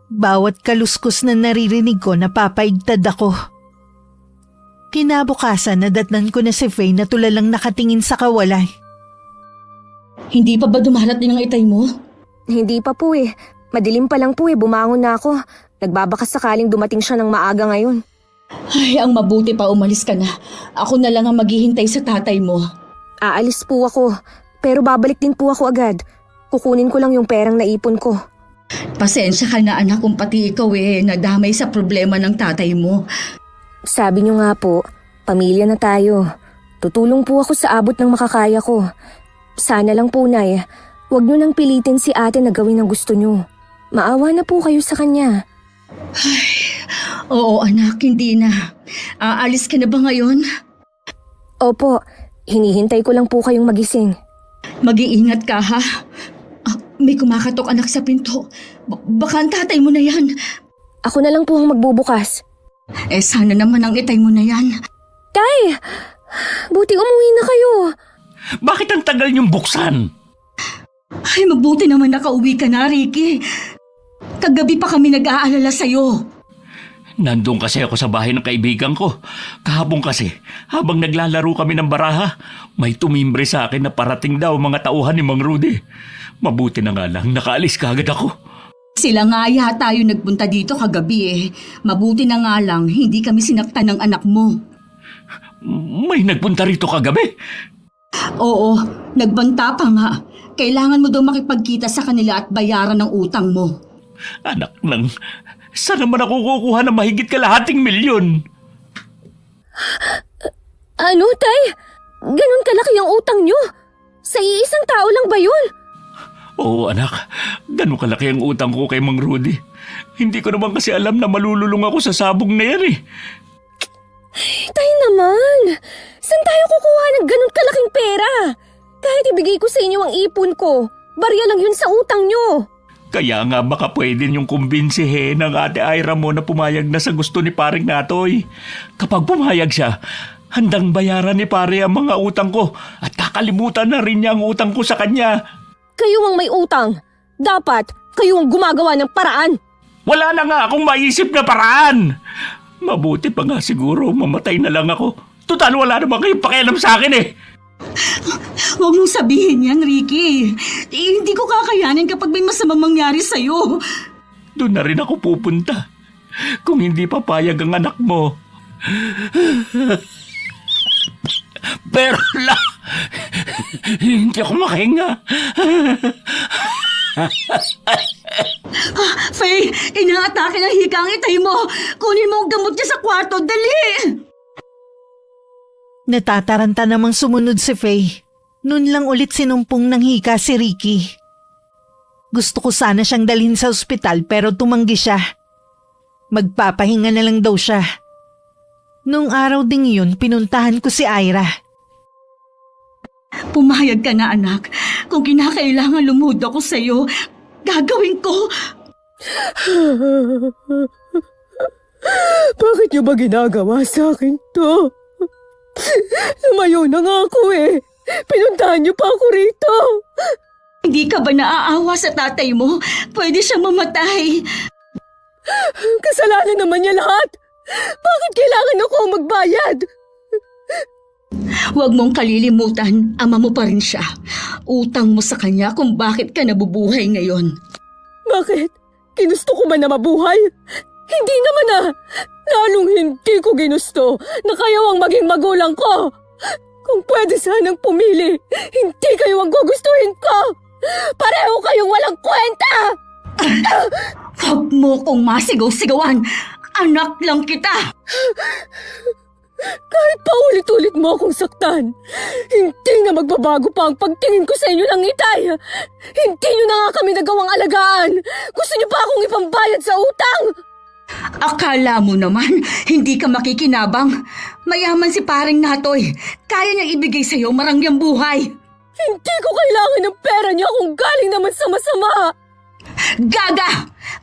Bawat kaluskos na naririnig ko, napapaigtad ako. Kinabukasan, nadatnan ko na si Faye na tulalang nakatingin sa kawalan. Hindi pa ba dumarating ang itay mo? Hindi pa po eh. Madilim pa lang po eh, bumangon na ako. Nagbabaka sakaling dumating siya ng maaga ngayon. Ay, ang mabuti pa umalis ka na. Ako na lang ang maghihintay sa tatay mo. Aalis po ako, pero babalik din po ako agad. Kukunin ko lang yung perang naipon ko. Pasensya ka na anak kung pati ikaw nadamay sa problema ng tatay mo. Sabi niyo nga po, pamilya na tayo. Tutulong po ako sa abot ng makakaya ko. Sana lang po, Nay, huwag niyo nang pilitin si ate na gawin ang gusto niyo. Maawa na po kayo sa kanya. Oo anak, hindi na. Aalis ka na ba ngayon? Opo, hinihintay ko lang po kayong magising. Mag-iingat ka ha. May kumakatok anak sa pinto. Baka ang tatay mo na yan. Ako na lang po ang magbubukas. Sana naman ang itay mo na yan. Tay! Buti umuwi na kayo. Bakit ang tagal niyong buksan? Ay, mabuti naman nakauwi ka na, Ricky. Kagabi pa kami nag-aalala sa'yo. Nandun kasi ako sa bahay ng kaibigan ko. Kahapon kasi, habang naglalaro kami ng baraha, may tumimbre sa akin na parating daw mga tauhan ni Mang Rudy. Mabuti na nga lang, nakaalis kaagad ako. Sila nga yata yung nagpunta dito kagabi. Mabuti na nga lang, hindi kami sinaktan ng anak mo. May nagpunta rito kagabi. Oo, nagbanta pa nga. Kailangan mo daw makipagkita sa kanila at bayaran ng utang mo. Anak nang, saan naman ako kukuha ng mahigit kalahating milyon? Ano, Tay? Ganun kalaki ang utang niyo? Sa iisang tao lang ba yun? Oo anak, ganun kalaki ang utang ko kay Mang Rudy. Hindi ko naman kasi alam na malululong ako sa sabong na yan eh. Tay naman, saan tayo kukuha ng ganun kalaking pera? Kahit ibigay ko sa inyo ang ipon ko, barya lang yun sa utang nyo. Kaya nga baka pwede niyong kumbinsihin ng ate Ira mo na pumayag na sa gusto ni paring Natoy. Kapag pumayag siya, handang bayaran ni pare ang mga utang ko at kakalimutan na rin niya ang utang ko sa kanya. Kayo ang may utang. Dapat kayo ang gumagawa ng paraan. Wala na nga akong maisip na paraan. Mabuti pa nga siguro mamatay na lang ako. Total wala naman kayong pakialam sa akin eh. Huwag mong sabihin yan, Ricky. Hindi ko kakayanin kapag may masamang mangyari sa'yo. Doon na rin ako pupunta. Kung hindi papayag ang anak mo. Pero hindi ako makahinga. Faye, inaatake ng hika ang itay mo. Kunin mo ang gamot niya sa kwarto, dali! Natataranta namang sumunod si Faye. Noon lang ulit sinumpong ng hika si Ricky. Gusto ko sana siyang dalhin sa ospital pero tumanggi siya. Magpapahinga na lang daw siya. Noong araw ding yun, pinuntahan ko si Ira. Pumayag ka na, anak. Kung kinakailangan lumuhod ako sa'yo, gagawin ko. Bakit niyo ba ginagawa sa akin to? Lumayo na nga ako eh. Pinuntahan niyo pa ako rito. Hindi ka ba naaawa sa tatay mo? Pwede siyang mamatay. Kasalanan naman niya lahat. Bakit kailangan ako magbayad? Huwag mong kalilimutan, ama mo pa rin siya. Utang mo sa kanya kung bakit ka nabubuhay ngayon. Bakit? Ginusto ko ba na mabuhay? Hindi naman ah. Lalong hindi ko ginusto na kayo ang maging magulang ko. Kung pwede sanang pumili, hindi kayo ang gugustuhin ko. Pareho kayong walang kwenta. Huwag mo kong masigaw-sigawan. Anak lang kita. Kahit paulit-ulit mo akong saktan, hindi na magbabago pa ang pagtingin ko sa inyo ng itay. Hindi nyo na nga kami nagawang alagaan. Gusto nyo pa akong ipambayad sa utang? Akala mo naman, hindi ka makikinabang. Mayaman si paring Natoy. Kaya niyang ibigay sa'yo marangyang buhay. Hindi ko kailangan ng pera niya kung galing naman sa masama. Gaga!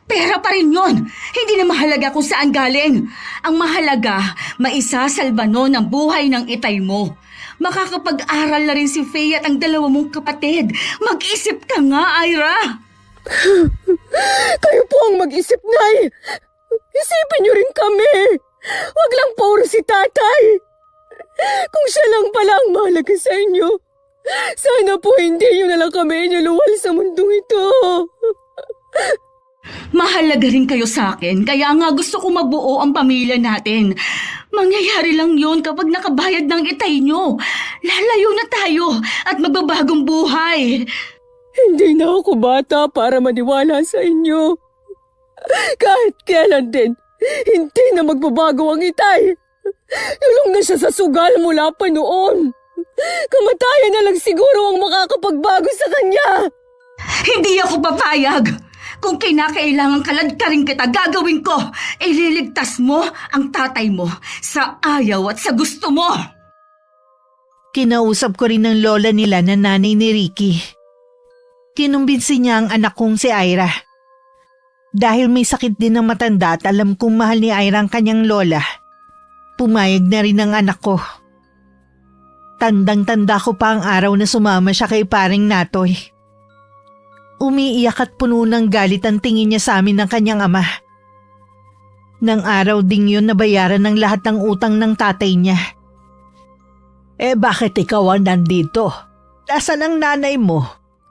Pera pa rin yun. Hindi na mahalaga kung saan galing. Ang mahalaga, maisasalba nun ang buhay ng itay mo. Makakapag-aral na rin si Faye at ang dalawa mong kapatid. Mag-isip ka nga, Ira. Kayo po ang mag-isip, Nay. Isipin niyo rin kami. Wag lang puro si tatay. Kung siya lang pala ang mahalaga sa inyo, sana po hindi niyo na lang kami inuluwal sa mundong ito. Mahalaga rin kayo sa akin, kaya nga gusto ko mabuo ang pamilya natin. Mangyayari lang yun kapag nakabayad ng itay nyo. Lalayo na tayo at magbabagong buhay. Hindi na ako bata para maniwala sa inyo. Kahit kailan din, hindi na magbabago ang itay. Lulong na siya sa sugal mula pa noon. Kamatayan na lang siguro ang makakapagbago sa kanya. Hindi ako papayag. Kung kinakailangan kaladkarin kita, gagawin ko. Ililigtas mo ang tatay mo sa ayaw at sa gusto mo. Kinausap ko rin ng lola nila na nanay ni Ricky. Kinumbinsi niya ang anak kong si Ira. Dahil may sakit din ng matanda at alam kong mahal ni Ira ang kanyang lola, pumayag na rin ang anak ko. Tandang-tanda ko pa ang araw na sumama siya kay paring Natoy. Umiiyak at puno ng galit ang tingin niya sa amin ng kanyang ama. Nang araw ding yun nabayaran ng lahat ng utang ng tatay niya. Bakit ikaw ang nandito? Nasaan ang nanay mo?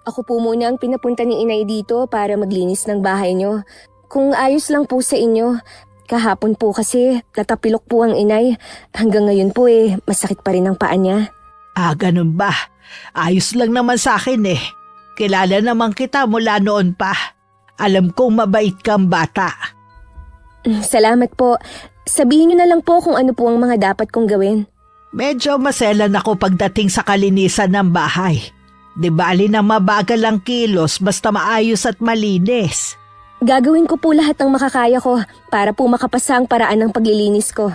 Ako po muna ang pinapunta ni inay dito para maglinis ng bahay niyo. Kung ayos lang po sa inyo. Kahapon po kasi natapilok po ang inay. Hanggang ngayon po masakit pa rin ang paa niya. Ganun ba? Ayos lang naman sa akin Kilala naman kita mula noon pa. Alam kong mabait kang bata. Salamat po. Sabihin niyo na lang po kung ano po ang mga dapat kong gawin. Medyo maselan ako pagdating sa kalinisan ng bahay. Di bali na mabagal ang kilos basta maayos at malinis. Gagawin ko po lahat ng makakaya ko para po makapasa ang paraan ng paglilinis ko.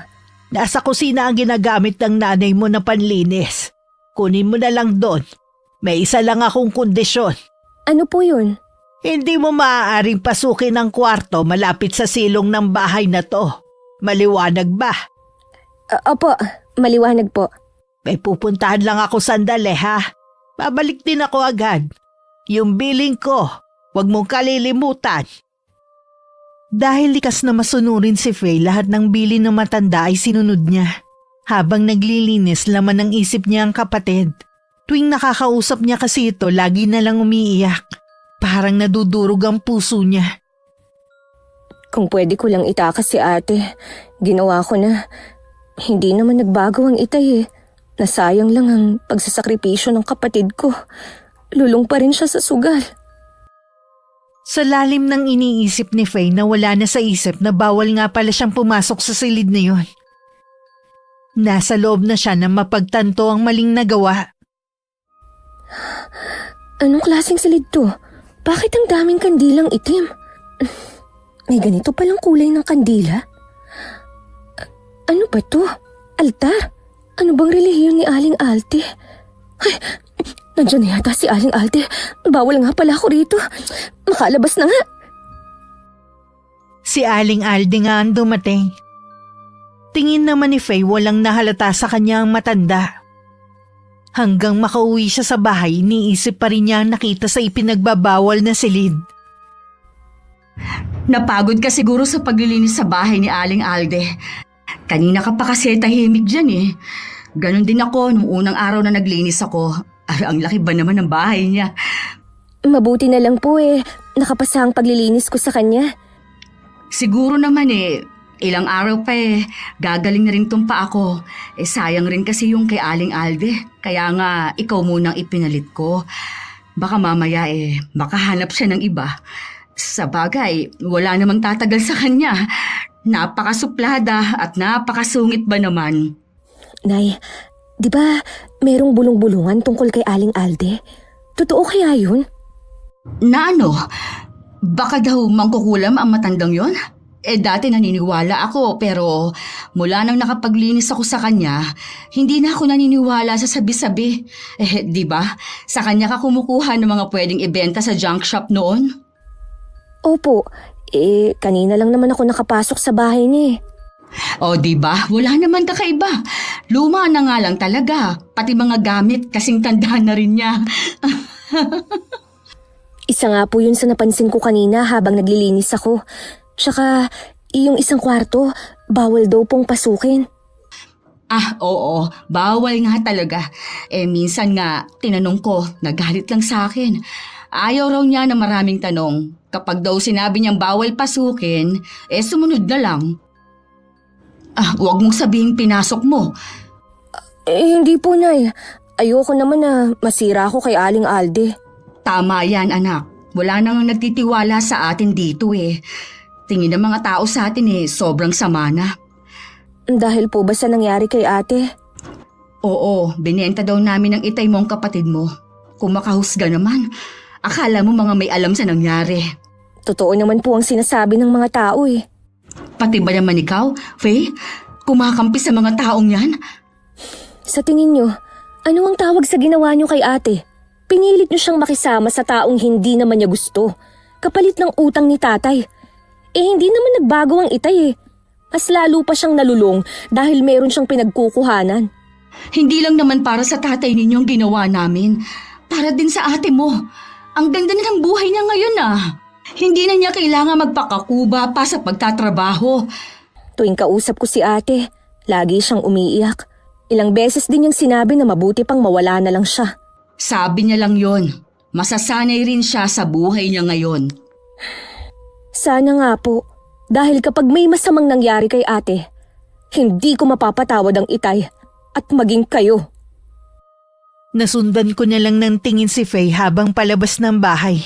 Nasa kusina ang ginagamit ng nanay mo na panlinis. Kunin mo na lang doon. May isa lang akong kondisyon. Ano po yun? Hindi mo maaaring pasukin ang kwarto malapit sa silong ng bahay na to. Maliwanag ba? Opo, maliwanag po. May pupuntahan lang ako sandali ha. Babalik din ako agad. Yung billing ko, huwag mong kalilimutan. Dahil likas na masunurin si Faye, lahat ng bilin ng matanda ay sinunod niya. Habang naglilinis, laman ng isip niya ang kapatid. Tuwing nakakausap niya kasi ito, lagi na lang umiiyak. Parang nadudurog ang puso niya. Kung pwede ko lang itakas si ate, ginawa ko na. Hindi naman nagbago ang itay Nasayang lang ang pagsasakripisyo ng kapatid ko. Lulong pa rin siya sa sugal. Sa lalim ng iniisip ni Faye na wala na sa isip na bawal nga pala siyang pumasok sa silid na yun. Nasa loob na siya na mapagtanto ang maling nagawa. Anong klaseng silid to? Bakit ang daming kandilang itim? May ganito palang kulay ng kandila? Ano ba to? Altar? Ano bang relihiyon ni Aling Alte? Ay, nandiyan na yata si Aling Alte. Bawal nga pala ako rito. Makalabas na nga. Si Aling Alde nga ang dumating. Tingin naman ni Faye walang nahalata sa kanya ang matanda. Hanggang makauwi siya sa bahay, iniisip pa rin niya ang nakita sa ipinagbabawal na silid. Napagod ka siguro sa paglilinis sa bahay ni Aling Alde. Kanina ka pa kasi tahimik dyan Ganon din ako nung unang araw na naglinis ako. Ay, ang laki ba naman ng bahay niya? Mabuti na lang po nakapasa ang paglilinis ko sa kanya. Siguro naman ilang araw pa gagaling na rin tumpa ako. Sayang rin kasi yung kay Aling Alde. Kaya nga, ikaw munang ipinalit ko. Baka mamaya makahanap siya ng iba. Sa bagay, wala namang tatagal sa kanya. Napakasuplada at napakasungit ba naman? Nay, di ba merong bulong-bulungan tungkol kay Aling Alde? Totoo kaya yun? Na ano? Baka daw mangkukulam ang matandang yon? Dati naniniwala ako pero mula nang nakapaglinis ako sa kanya, hindi na ako naniniwala sa sabi-sabi. Di ba? Sa kanya ka kumukuha ng mga pwedeng ibenta sa junk shop noon? Opo, kanina lang naman ako nakapasok sa bahay niya. O di ba? Wala naman kakaiba. Luma na nga lang talaga. Pati mga gamit kasing tanda na rin niya. Isa nga po yun sa napansin ko kanina habang naglilinis ako. Tsaka, yung isang kwarto, bawal daw pong pasukin. Oo, bawal nga talaga. Minsan nga, tinanong ko, nagalit lang sa akin. Ayaw raw niya na maraming tanong. Kapag daw sinabi niyang bawal pasukin, sumunod na lang. Huwag mong sabihin pinasok mo. Hindi po, Nay. Ayoko naman na masira ako kay Aling Alde. Tama yan, anak. Wala nang nagtitiwala sa atin dito Tingin ng mga tao sa atin sobrang sama na. Dahil po ba sa nangyari kay ate? Oo, binenta daw namin ang itay mong kapatid mo. Kung makahusga naman, akala mo mga may alam sa nangyari. Totoo naman po ang sinasabi ng mga tao Pati ba naman ikaw, Faye? Kumakampi sa mga taong yan? Sa tingin nyo, ano ang tawag sa ginawa nyo kay ate? Pinilit nyo siyang makisama sa taong hindi naman niya gusto. Kapalit ng utang ni tatay. Hindi naman nagbago ang itay Mas lalo pa siyang nalulong dahil meron siyang pinagkukuhanan. Hindi lang naman para sa tatay ninyo ang ginawa namin. Para din sa ate mo. Ang ganda na ng buhay niya ngayon Hindi na niya kailangan magpakakuba pa sa pagtatrabaho. Tuwing kausap ko si ate, lagi siyang umiiyak. Ilang beses din niyang sinabi na mabuti pang mawala na lang siya. Sabi niya lang yon. Masasanay rin siya sa buhay niya ngayon. Sana nga po, dahil kapag may masamang nangyari kay ate, hindi ko mapapatawad ang itay at maging kayo. Nasundan ko na lang ng tingin si Faye habang palabas ng bahay.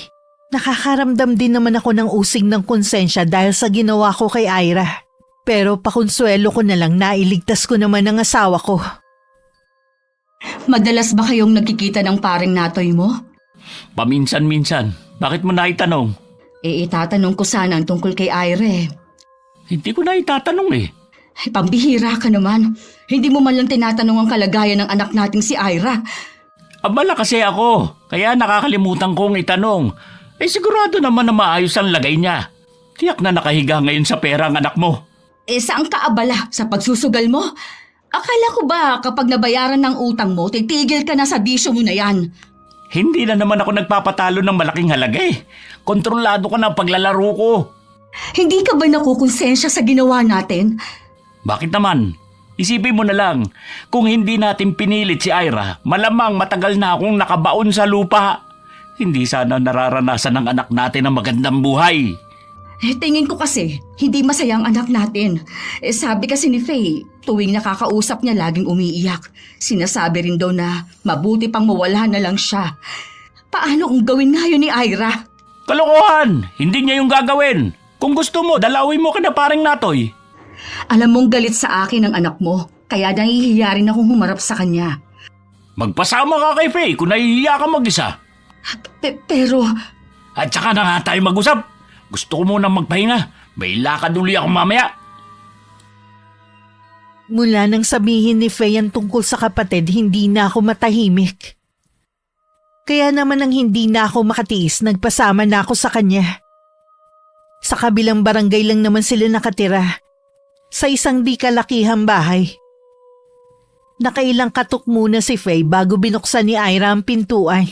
Nakakaramdam din naman ako ng usig ng konsensya dahil sa ginawa ko kay Ira. Pero pakonsuelo ko na lang na iligtas ko naman ang asawa ko. Madalas ba kayong nagkikita ng paring natoy mo? Paminsan-minsan. Bakit mo naitanong? Itatanong ko sana ang tungkol kay Ira Hindi ko na itatanong Pambihira ka naman. Hindi mo man lang tinatanong ang kalagayan ng anak nating si Ira. Abala kasi ako, kaya nakakalimutan kong itanong. Sigurado naman na maayos ang lagay niya. Tiyak na nakahiga ngayon sa pera ang anak mo. Saan ka abala? Sa pagsusugal mo? Akala ko ba kapag nabayaran ng utang mo, titigil ka na sa bisyo mo na yan? Hindi na naman ako nagpapatalo ng malaking halaga Kontrolado ko na ang paglalaro ko. Hindi ka ba nakukonsensya sa ginawa natin? Bakit naman? Isipin mo na lang, kung hindi natin pinilit si Ira, malamang matagal na akong nakabaon sa lupa. Hindi sana nararanasan ng anak natin ang magandang buhay. Tingin ko kasi, hindi masaya ang anak natin. Sabi kasi ni Faye, tuwing nakakausap niya laging umiiyak. Sinasabi rin daw na mabuti pang mawala na lang siya. Paano kung gawin nga yun ni Ira? Kalokohan! Hindi niya yung gagawin. Kung gusto mo, dalawin mo ka na paring natoy. Alam mong galit sa akin ang anak mo, kaya nahihiya rin akong humarap sa kanya. Magpasama ka kay Faye kung nahihiya ka mag-isa. Pero... At saka na nga tayo mag-usap. Gusto ko munang magpahinga. May lakad uli ako mamaya. Mula nang sabihin ni Faye ang tungkol sa kapatid, hindi na ako matahimik. Kaya naman nang hindi na ako makatiis, nagpasama na ako sa kanya. Sa kabilang barangay lang naman sila nakatira. Sa isang di kalakihang bahay. Nakailang katok muna si Faye bago binuksan ni Ira ang pintuan.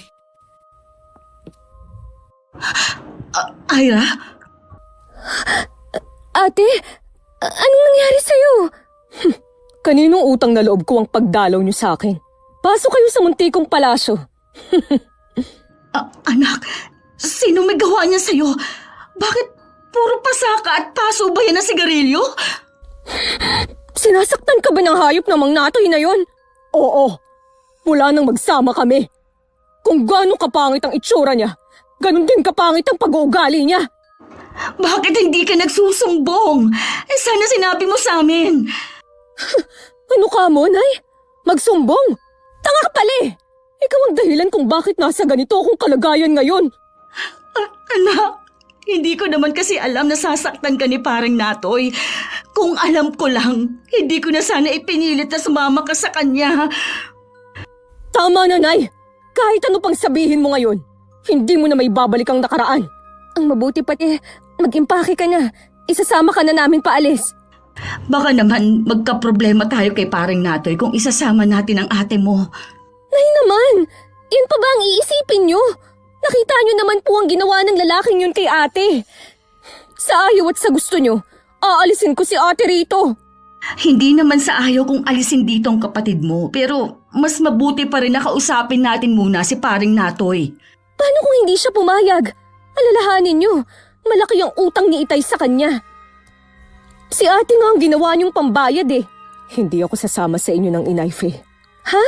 Ira? Ate, anong nangyari sa'yo? Kaninong utang na loob ko ang pagdalaw niyo sa akin? Pasok kayo sa muntikong palasyo. Anak, sino may gawa niya sa'yo? Bakit puro pasaka at paso ba yan ng sigarilyo? Sinasaktan ka ba ng hayop na mang natoy na yon? Oo, mula nang magsama kami. Kung gaano kapangit ang itsura niya, ganun din kapangit ang pag-uugali niya. Bakit hindi ka nagsusumbong? Sana sinabi mo sa amin. Ano ka mo, Nay? Magsumbong? Tanga ka pala eh. Ikaw ang dahilan kung bakit nasa ganito akong kalagayan ngayon. Anak, Hindi ko naman kasi alam na sasaktan ka ni Paring Natoy. Kung alam ko lang, hindi ko na sana ipinilit na sumama ka sa kanya. Tama na, Nay! Kahit ano pang sabihin mo ngayon, hindi mo na may babalik ang nakaraan. Ang mabuti pati, mag-impake ka na. Isasama ka na namin paalis. Baka naman magka-problema tayo kay Paring Natoy kung isasama natin ang ate mo. Nay naman! Yun pa ba ang iisipin nyo? Nakita nyo naman po ang ginawa ng lalaking yun kay ate. Sa ayaw at sa gusto nyo, aalisin ko si ate rito. Hindi naman sa ayaw kong alisin dito ang kapatid mo, pero mas mabuti pa rin na kausapin natin muna si Paring Natoy. Paano kung hindi siya pumayag? Alalahanin nyo, malaki ang utang ni Itay sa kanya. Si ate nga ang ginawa niyong pambayad eh. Hindi ako sasama sa inyo ng Inay Fe. Ha?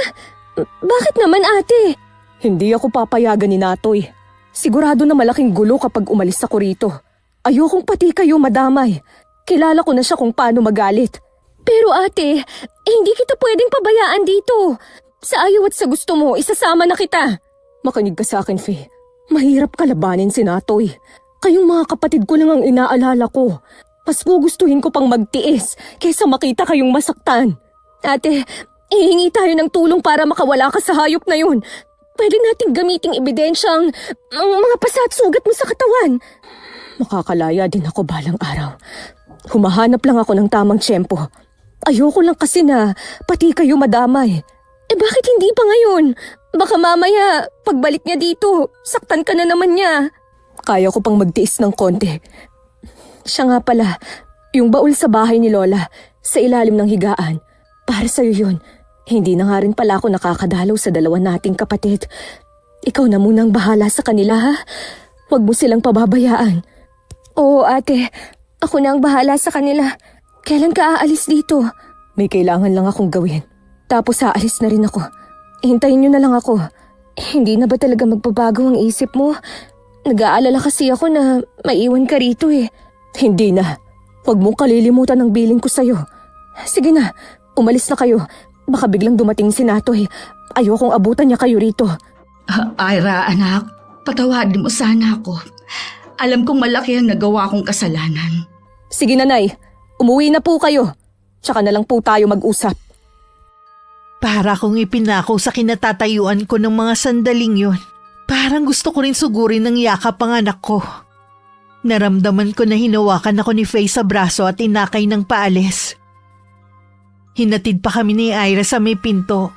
Bakit naman ate? Hindi ako papayagan ni Natoy. Sigurado na malaking gulo kapag umalis ako rito. Ayokong pati kayo madamay. Kilala ko na siya kung paano magalit. Pero ate, hindi kita pwedeng pabayaan dito. Sa ayaw at sa gusto mo, isasama na kita. Makinig ka sa akin, Fe. Mahirap kalabanin si Natoy. Kayong mga kapatid ko lang ang inaalala ko. Mas gugustuhin ko pang magtiis kaysa makita kayong masaktan. Ate, ihingi tayo ng tulong para makawala ka sa hayop na yun. Pwede nating gamiting ebidensyang ang mga pasa at sugat mo sa katawan. Makakalaya din ako balang araw. Humahanap lang ako ng tamang tiyempo. Ayoko lang kasi na pati kayo madamay. Bakit hindi pa ngayon? Baka mamaya, pagbalik niya dito, saktan ka na naman niya. Kaya ko pang magtiis ng konti. Siya nga pala, yung baul sa bahay ni Lola, sa ilalim ng higaan. Para sa'yo yun. Hindi na nga rin pala ako nakakadalaw sa dalawa nating kapatid. Ikaw na munang bahala sa kanila, ha? Huwag mo silang pababayaan. Oo, ate. Ako na ang bahala sa kanila. Kailan ka aalis dito? May kailangan lang akong gawin. Tapos aalis na rin ako. Hintayin niyo na lang ako. Hindi na ba talaga magbabago ang isip mo? Nag-aalala kasi ako na maiwan ka rito eh. Hindi na. Huwag mong kalilimutan ang bilin ko sa'yo. Sige na, umalis na kayo. Baka biglang dumating si Natoy. Ayokong abutan niya kayo rito. Ira, anak, patawadin mo sana ako. Alam kong malaki ang nagawa kong kasalanan. Sige nanay, umuwi na po kayo. Tsaka na lang po tayo mag-usap. Para kong ipinako sa kinatatayuan ko ng mga sandaling yun. Parang gusto ko rin sugurin ng yakap ang anak ko. Naramdaman ko na hinawakan ako ni Faye sa braso at inakay ng paalis. Hinatid pa kami ni Ira sa may pinto.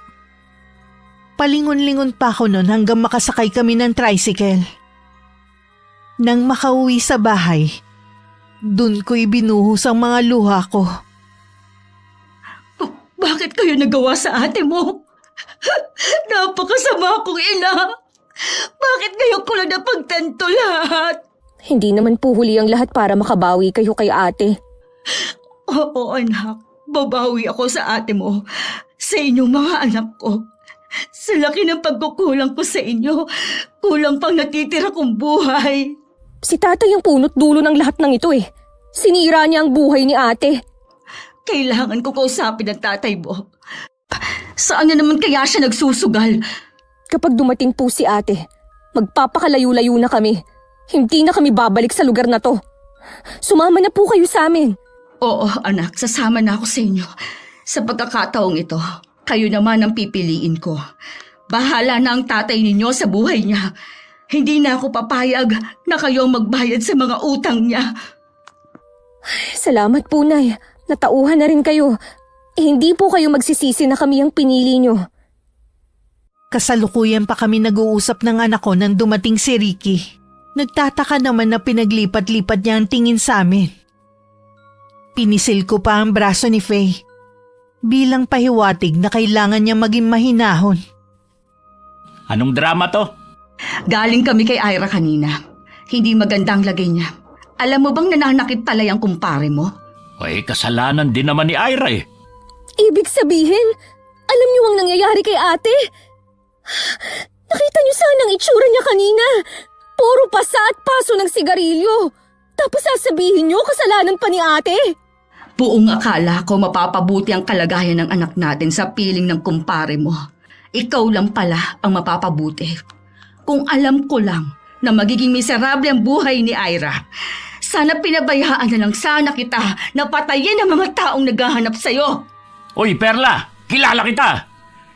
Palingon-lingon pa ako nun hanggang makasakay kami ng tricycle. Nang makauwi sa bahay, dun ko ibinuhos ang mga luha ko. Bakit kayo nagawa sa ate mo? Napakasama kong ina. Bakit ngayon ko lang napagtanto lahat? Hindi naman po huli ang lahat para makabawi kayo kay ate. Oo, anak. Babawi ako sa ate mo, sa inyong mga anak ko. Sa laki ng pagkukulang ko sa inyo, kulang pang natitira kong buhay. Si tatay ang punot dulo ng lahat ng ito eh. Sinira niya ang buhay ni ate. Kailangan ko kausapin ang tatay mo. Saan na naman kaya siya nagsusugal? Kapag dumating po si ate, magpapakalayo-layo na kami. Hindi na kami babalik sa lugar na to. Sumama na po kayo sa amin. Oo, anak, sasama na ako sa inyo. Sa pagkakataong ito, kayo naman ang pipiliin ko. Bahala na ang tatay ninyo sa buhay niya. Hindi na ako papayag na kayo ang magbayad sa mga utang niya. Salamat po, Nay. Natauhan na rin kayo. Hindi po kayo magsisisi na kami ang pinili nyo. Kasalukuyan pa kami nag-uusap ng anak ko nang dumating si Ricky. Nagtataka naman na pinaglipat-lipat niya ang tingin sa amin. Pinisil ko pa ang braso ni Faye. Bilang pahiwatig na kailangan niya maging mahinahon. Anong drama to? Galing kami kay Ira kanina. Hindi magandang lagay niya. Alam mo bang nananakit pala yung kumpare mo? Ay, kasalanan din naman ni Ira eh. Ibig sabihin, alam niyo ang nangyayari kay ate? Nakita niyo sana ang itsura niya kanina. Puro pasa at paso ng sigarilyo. Tapos sasabihin niyo kasalanan pa ni ate? Buong akala ko mapapabuti ang kalagayan ng anak natin sa piling ng kumpare mo. Ikaw lang pala ang mapapabuti. Kung alam ko lang na magiging miserable ang buhay ni Ira. Sana pinabayaan na lang sana kita na patayin ang mga taong naghahanap sa'yo. Oy, Perla, kilala kita.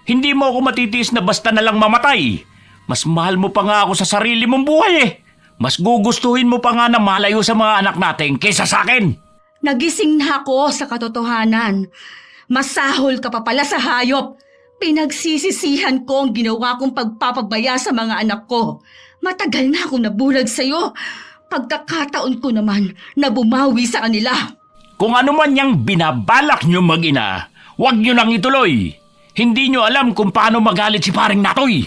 Hindi mo ako matitiis na basta na lang mamatay. Mas mahal mo pa nga ako sa sarili mong buhay eh. Mas gugustuhin mo pa nga na malayo sa mga anak natin kaysa sa akin. Nagising na ako sa katotohanan. Masahol ka pa pala sa hayop. Pinagsisisihan ko ang ginawa kong pagpapabaya sa mga anak ko. Matagal na akong nabulag sa'yo. Pagkakataon ko naman na bumawi sa kanila. Kung ano man yang binabalak nyo mag-ina, huwag nyo nang ituloy. Hindi nyo alam kung paano magalit si paring Natoy.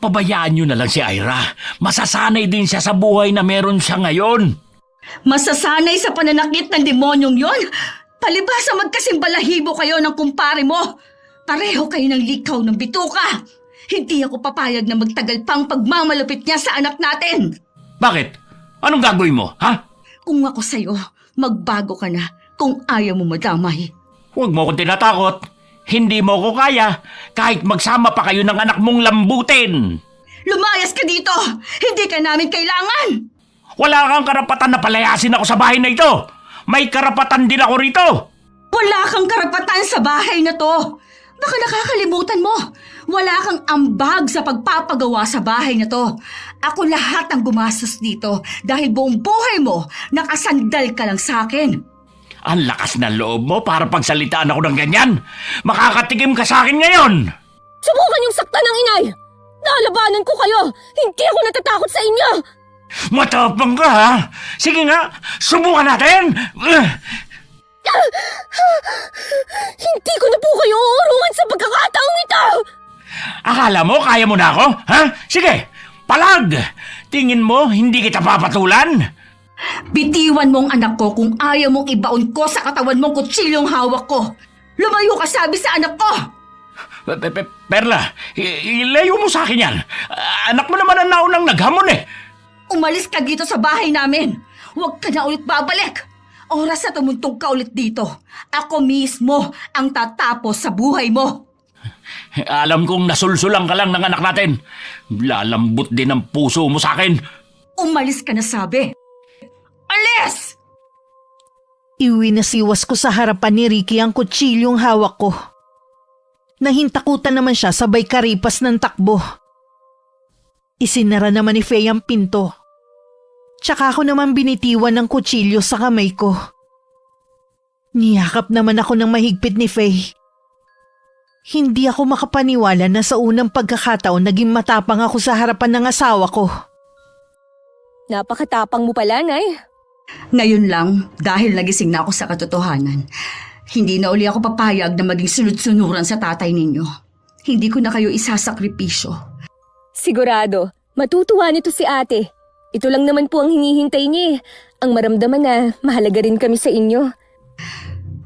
Pabayaan nyo na lang si Ira. Masasanay din siya sa buhay na meron siya ngayon. Masasanay sa pananakit ng demonyong yon? Palibhasa magkasimbalahibo kayo ng kumpare mo. Pareho kayo ng likaw ng bituka. Hindi ako papayag na magtagal pang pagmamalupit niya sa anak natin. Bakit? Anong gagawin mo, ha? Kung ako sa'yo, magbago ka na kung ayaw mo madamay. Huwag mo akong tinatakot. Hindi mo ko kaya kahit magsama pa kayo ng anak mong lambutin. Lumayas ka dito! Hindi ka namin kailangan! Wala kang karapatan na palayasin ako sa bahay na ito. May karapatan din ako rito. Wala kang karapatan sa bahay na to. Baka nakakalimutan mo. Wala kang ambag sa pagpapagawa sa bahay na to. Ako lahat ang gumastos dito dahil buong buhay mo nakasandal ka lang sa akin. Ang lakas ng loob mo para pagsalitaan ako ng ganyan. Makakatikim ka sa akin ngayon. Subukan yung sakta ng inay! Nalabanan ko kayo! Hindi ako natatakot sa inyo! Matapang ka, ha? Sige nga, subukan natin. Hindi ko na po kayo uurungan sa pagkakataong ito! Akala mo kaya mo na ako, ha? Sige, palag! Tingin mo hindi kita papatulan? Bitiwan mo ang anak ko kung ayaw mong ibaon ko sa katawan mong kutsilyong hawak ko. Lumayo ka sabi sa anak ko! Perla, ilayo mo sa akin yan. Anak mo naman ang naunang naghamon eh. Umalis ka dito sa bahay namin. Huwag ka na ulit babalik. Oras na tumuntong ka ulit dito. Ako mismo ang tatapos sa buhay mo. Alam kong nasulsulang ka lang ng anak natin. Lalambot din ang puso mo sa akin. Umalis ka na sabi. Alis! Iwinasiwas ko sa harapan ni Ricky ang kutsilyong hawak ko. Nahintakutan naman siya sabay karipas ng takbo. Isinara naman ni Faye ang pinto. Tsaka ako naman binitiwan ng kutsilyo sa kamay ko. Niyakap naman ako ng mahigpit ni Faye. Hindi ako makapaniwala na sa unang pagkakataon naging matapang ako sa harapan ng asawa ko. Napakatapang mo pala, Nay. Ngayon lang, dahil nagising na ako sa katotohanan, hindi na uli ako papayag na maging sunod-sunuran sa tatay ninyo. Hindi ko na kayo isasakripisyo. Sigurado, matutuwa nito si ate. Ito lang naman po ang hinihintay niya eh. Ang maramdaman na mahalaga rin kami sa inyo.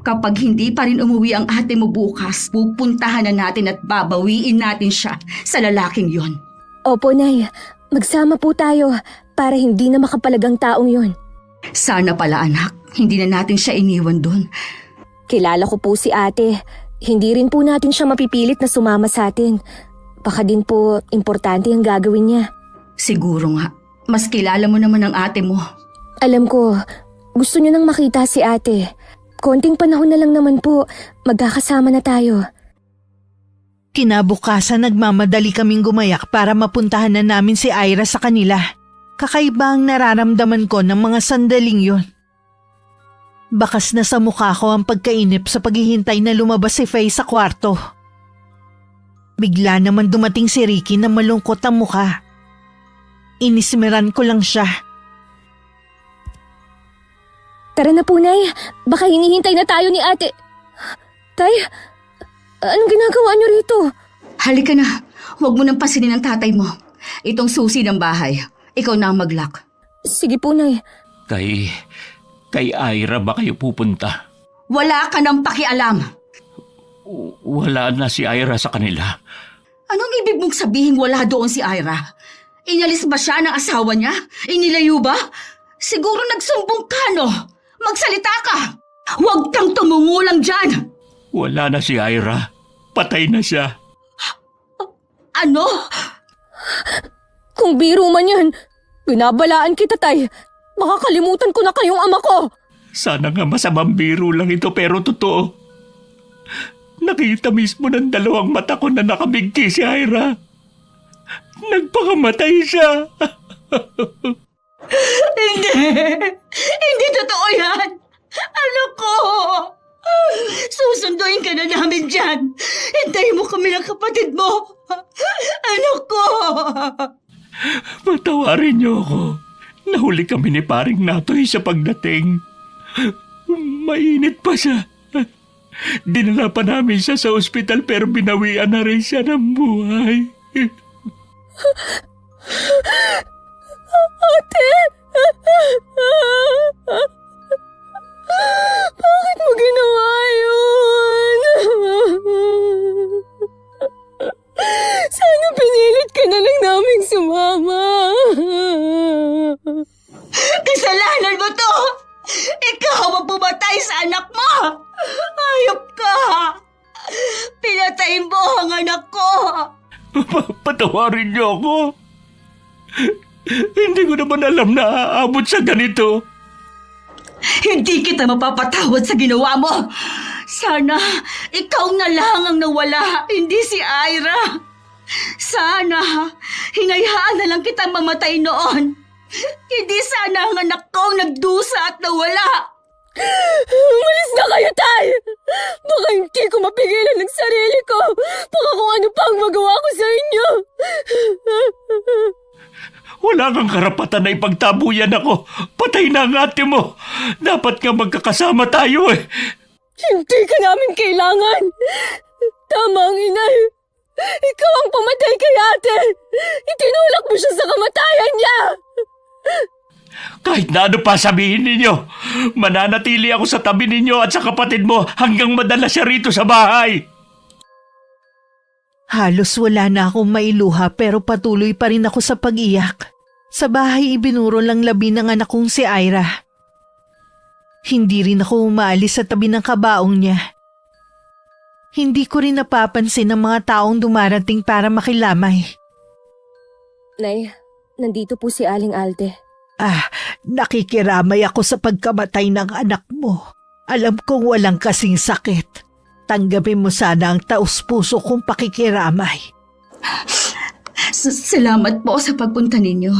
Kapag hindi pa rin umuwi ang ate mo bukas, pupuntahan na natin at babawiin natin siya sa lalaking yon. Opo, Nay. Magsama po tayo para hindi na makapalagang taong yon. Sana pala anak, hindi na natin siya iniwan doon. Kilala ko po si ate. Hindi rin po natin siya mapipilit na sumama sa atin. Baka din po importante ang gagawin niya. Siguro nga, mas kilala mo naman ang ate mo. Alam ko, gusto niyo nang makita si ate. Konting panahon na lang naman po, magkakasama na tayo. Kinabukasan nagmamadali kaming gumayak para mapuntahan na namin si Ira sa kanila. Kakaiba ang nararamdaman ko ng mga sandaling yon. Bakas na sa mukha ko ang pagkainip sa paghihintay na lumabas si Faye sa kwarto. Bigla naman dumating si Ricky na malungkot ang mukha. Inismeran ko lang siya. Tara na po, Nay. Baka hinihintay na tayo ni ate. Tay, anong ginagawa niyo rito? Halika na, huwag mo nang pasinin ang tatay mo. Itong susi ng bahay, ikaw na ang mag-lock. Sige po, Nay. Kay Ira ba kayo pupunta? Wala ka nang pakialam. Wala na si Ira sa kanila. Anong ibig mong sabihin wala doon si Ira? Inalis ba siya ng asawa niya? Inilayo ba? Siguro nagsumbong ka, no? Magsalita ka! Huwag kang tumungulang dyan! Wala na si Ira. Patay na siya. Ano? Kung biro man yan, Binabalaan kita, Tay. Baka kalimutan ko na kayong ama ko. Sana nga masamang biro lang ito pero totoo. Nakita mismo ng dalawang mata ko na nakabigti si Ira. Nagpakamatay siya. Hindi! Hindi totoo yan! Anak ko! Susunduin ka na namin dyan! Hintayin mo kami ng kapatid mo! Anak ko! Patawarin niyo ako. Nahuli kami ni paring Natoy sa pagdating. Mainit pa siya. Dinala pa namin siya sa ospital pero binawian na rin siya ng buhay. Ate! Bakit mo ginawa yun? Sana pinilit ka na lang naming sumama. Kasalanan mo to! Ikaw ang pumatay sa anak mo! Hayop ka! Pinatay mo ang anak ko! Patawarin niyo ako. Hindi ko naman alam na aabot sa ganito. Hindi kita mapapatawad sa ginawa mo! Sana ikaw na lang ang nawala, hindi si Ira. Sana hinayaan na lang kitang mamatay noon. Hindi sana ang anak ko ang nagdusa at nawala. Umalis na kayo, Tay! Baka hindi ko mapigilan ng sarili ko. Baka kung ano pa ang magawa ko sa inyo. Wala kang karapatan na ipagtabuyan ako. Patay na ang ate mo. Dapat nga magkakasama tayo eh. Hindi ka namin kailangan. Tama ang inay. Ikaw ang pumatay kay ate. Itinulak mo siya sa kamatayan niya. Kahit na ano pa sabihin ninyo, mananatili ako sa tabi ninyo at sa kapatid mo hanggang madala siya rito sa bahay. Halos wala na akong mailuha pero patuloy pa rin ako sa pag-iyak. Sa bahay ibinuro lang labi ng anak kong si Ira. Hindi rin ako umaalis sa tabi ng kabaong niya. Hindi ko rin napapansin ang mga taong dumarating para makilamay. Nay, nandito po si Aling Alde. Nakikiramay ako sa pagkamatay ng anak mo. Alam kong walang kasing sakit. Tanggapin mo sana ang taus-puso kong pakikiramay. Salamat po sa pagpunta ninyo.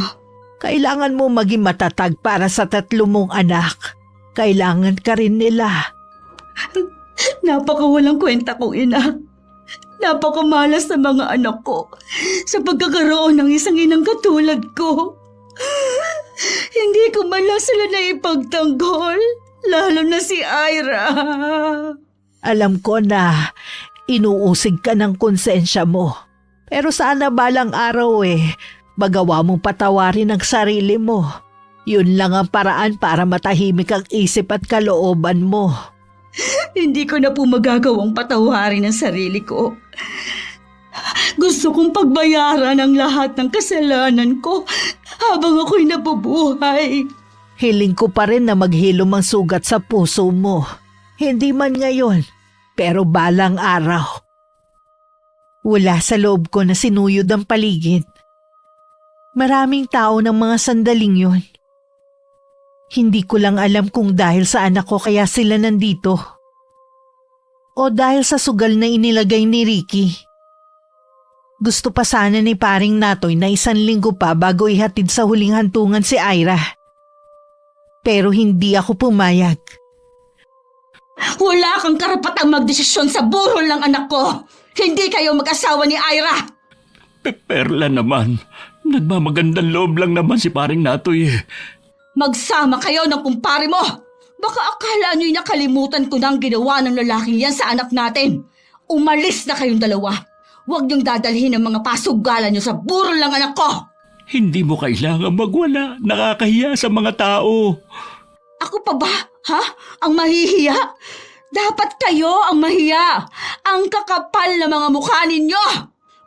Kailangan mo maging matatag para sa 3 mong anak. Kailangan ka rin nila. Napakawalang kwenta kong ina. Napakamalas sa mga anak ko sa pagkakaroon ng isang inang katulad ko. Hindi ko man lang sila naipagtanggol, lalo na si Ira. Alam ko na inuusig ka ng konsensya mo. Pero sana balang araw magawa mong patawarin ang sarili mo. Yun lang ang paraan para matahimik ang isip at kalooban mo. Hindi ko na po magagawang patawarin ang sarili ko. Gusto kong pagbayaran ang lahat ng kasalanan ko habang ako'y nabubuhay. Hiling ko pa rin na maghilom ang sugat sa puso mo. Hindi man ngayon, pero balang araw. Wala sa loob ko na sinuyod ang paligid. Maraming tao ng mga sandaling yun. Hindi ko lang alam kung dahil sa anak ko kaya sila nandito. O dahil sa sugal na inilagay ni Ricky. Gusto pa sana ni paring Natoy na 1 linggo pa bago ihatid sa huling hantungan si Ira. Pero hindi ako pumayag. Wala kang karapatang magdesisyon sa burol ng anak ko. Hindi kayo mag-asawa ni Ira. Perla naman. Nagmamagandang loob lang naman si paring Natoy eh. Magsama kayo ng kumpare mo. Baka akala nyo'y nakalimutan ko nang ginawa ng lalaking yan sa anak natin. Umalis na kayong dalawa. Huwag niyong dadalhin ang mga pasugalan niyo sa burol ng anak ko. Hindi mo kailangan magwala. Nakakahiya sa mga tao. Ako pa ba, ha? Ang mahihiya? Dapat kayo ang mahiya. Ang kakapal na mga mukha ninyo.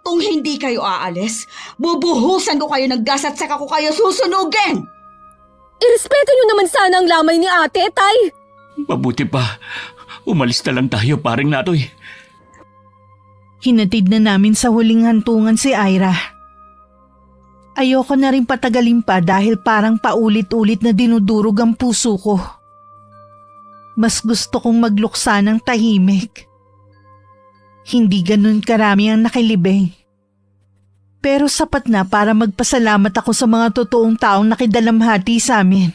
Kung hindi kayo aalis, bubuhusan ko kayo ng gas at saka ko kayo susunugin. Irespeto niyo naman sana ang lamay ni ate, Tay. Mabuti pa. Umalis na lang tayo, paring Natoy. Hinatid na namin sa huling hantungan si Ira. Ayoko na rin patagalin pa dahil parang paulit-ulit na dinudurog ang puso ko. Mas gusto kong magluksa ng tahimik. Hindi ganun karami ang nakilibing. Pero sapat na para magpasalamat ako sa mga totoong taong nakidalamhati sa amin.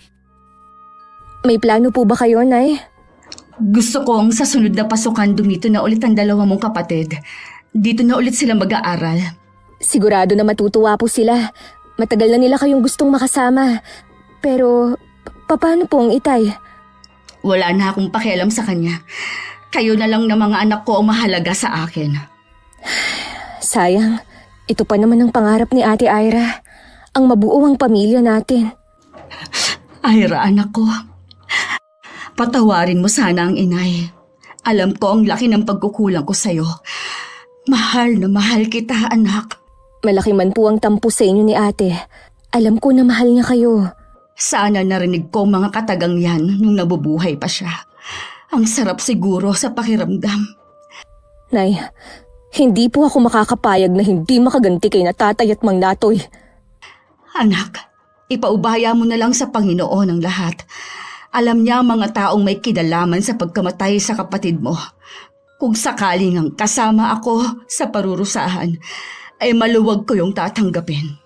May plano po ba kayo, Nay? Gusto kong sa sunod na pasukan dumito na ulit ang dalawa mong kapatid. Dito na ulit sila mag-aaral. Sigurado na matutuwa po sila. Matagal na nila kayong gustong makasama. Pero, paano po ang itay? Wala na akong pakialam sa kanya. Kayo na lang na mga anak ko ang mahalaga sa akin. Sayang, ito pa naman ang pangarap ni Ate Ira. Ang mabuo ang pamilya natin. Ira, anak ko. Patawarin mo sana ang inay. Alam ko ang laki ng pagkukulang ko sa'yo. Mahal na mahal kita, anak. Malaki man po ang tampo sa inyo ni Ate. Alam ko na mahal niya kayo. Sana narinig ko ang mga katagang yan nung nabubuhay pa siya. Ang sarap siguro sa pakiramdam. Nay, hindi po ako makakapayag na hindi makaganti kay na tatay at mang Natoy. Anak, ipaubaya mo na lang sa Panginoon ang lahat. Alam niya ang mga taong may kinalaman sa pagkamatay sa kapatid mo. Kung sakaling ang kasama ako sa parurusahan, ay maluwag ko yung tatanggapin.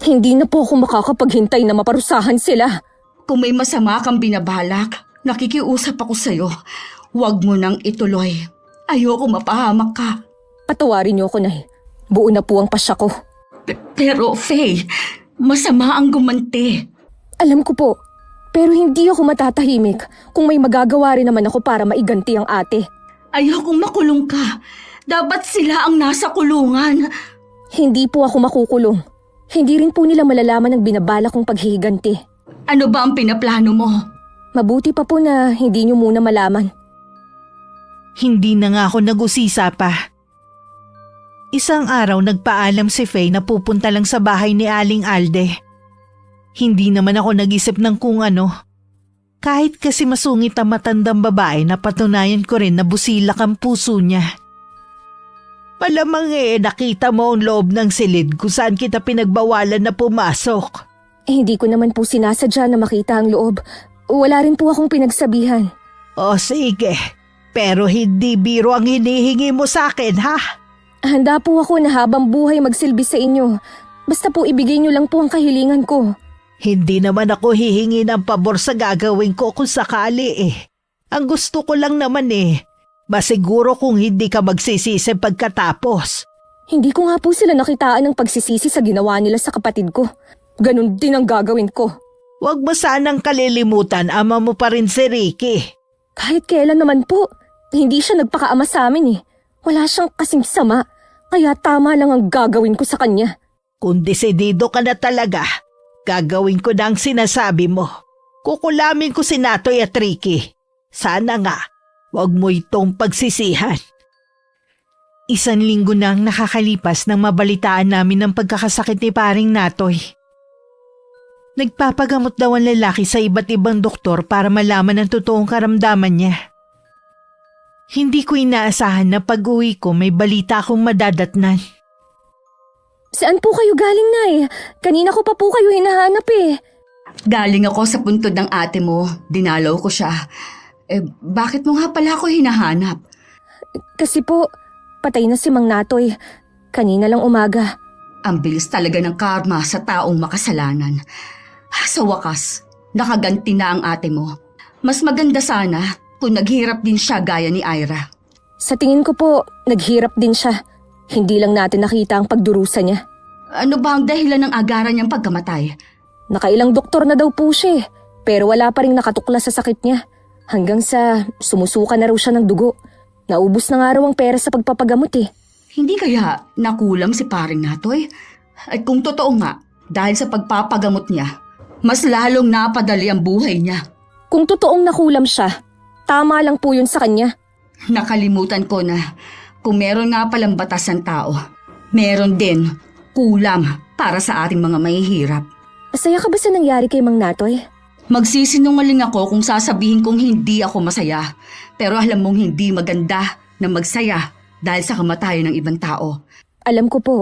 Hindi na po ako makakapaghintay na maparusahan sila. Kung may masama kang binabalak, nakikiusap ako sa'yo. Huwag mo nang ituloy. Ayoko mapahamak ka. Patawarin niyo ako, Nay. Buo na po ang pasya ko. Pero, Faye, masama ang gumanti. Alam ko po, pero hindi ako matatahimik kung may magagawa rin naman ako para maiganti ang ate. Ayokong makulong ka. Dapat sila ang nasa kulungan. Hindi po ako makukulong. Hindi rin po nila malalaman ang binabala kong paghihiganti. Ano ba ang pinaplano mo? Mabuti pa po na hindi niyo muna malaman. Hindi na nga ako nag-usisa pa. Isang araw nagpaalam si Faye na pupunta lang sa bahay ni Aling Alde. Hindi naman ako nag-isip ng kung ano. Kahit kasi masungit ang matandang babae, napatunayan ko rin na busilak ang puso niya. Malamang nakita mo ang loob ng silid kung saan kita pinagbawalan na pumasok. Hindi ko naman po sinasadya na makita ang loob. Wala rin po akong pinagsabihan. O sige, pero hindi biro ang hinihingi mo sa akin, ha? Handa po ako na habang buhay magsilbi sa inyo. Basta po ibigay niyo lang po ang kahilingan ko. Hindi naman ako hihingi ng pabor sa gagawin ko kung sakali eh. Ang gusto ko lang naman masiguro kung hindi ka magsisisi pagkatapos. Hindi ko nga po sila nakitaan ng pagsisisi sa ginawa nila sa kapatid ko. Ganon din ang gagawin ko. Huwag mo sanang kalilimutan, ama mo pa rin si Ricky. Kahit kailan naman po, hindi siya nagpakaama sa amin Wala siyang kasing sama, kaya tama lang ang gagawin ko sa kanya. Kung desidido ka na talaga, gagawin ko na ang sinasabi mo. Kukulamin ko si Natoy at Ricky. Sana nga, huwag mo itong pagsisihan. 1 linggo na ang nakakalipas nang mabalitaan namin ang pagkakasakit ni paring Natoy. Nagpapagamot daw ang lalaki sa iba't ibang doktor para malaman ang totoong karamdaman niya. Hindi ko inaasahan na pag-uwi ko may balita akong madadatnan. Saan po kayo galing, Nay? Kanina ko pa po kayo hinahanap Galing ako sa puntod ng ate mo. Dinalaw ko siya. Bakit mo nga pala ako hinahanap? Kasi po, patay na si Mang Natoy. Kanina lang umaga. Ang bilis talaga ng karma sa taong makasalanan. Sa wakas, nakaganti na ang ate mo. Mas maganda sana kung naghirap din siya gaya ni Ira. Sa tingin ko po, naghirap din siya. Hindi lang natin nakita ang pagdurusa niya. Ano ba ang dahilan ng agaran niyang pagkamatay? Nakailang doktor na daw po siya pero wala pa rin nakatuklas sa sakit niya. Hanggang sa sumusuka na raw siya ng dugo. Naubos na nga raw ang pera sa pagpapagamot Hindi kaya nakulam si paring Natoy? At kung totoo nga, dahil sa pagpapagamot niya, mas lalong napadali ang buhay niya. Kung totoong nakulam siya, tama lang po yun sa kanya. Nakalimutan ko na kung meron nga palang batas ng tao, meron din kulam para sa ating mga mahihirap. Masaya ka ba sa nangyari kay Mang Natoy? Magsisinungaling ako kung sasabihin kong hindi ako masaya. Pero alam mong hindi maganda na magsaya dahil sa kamatayan ng ibang tao. Alam ko po,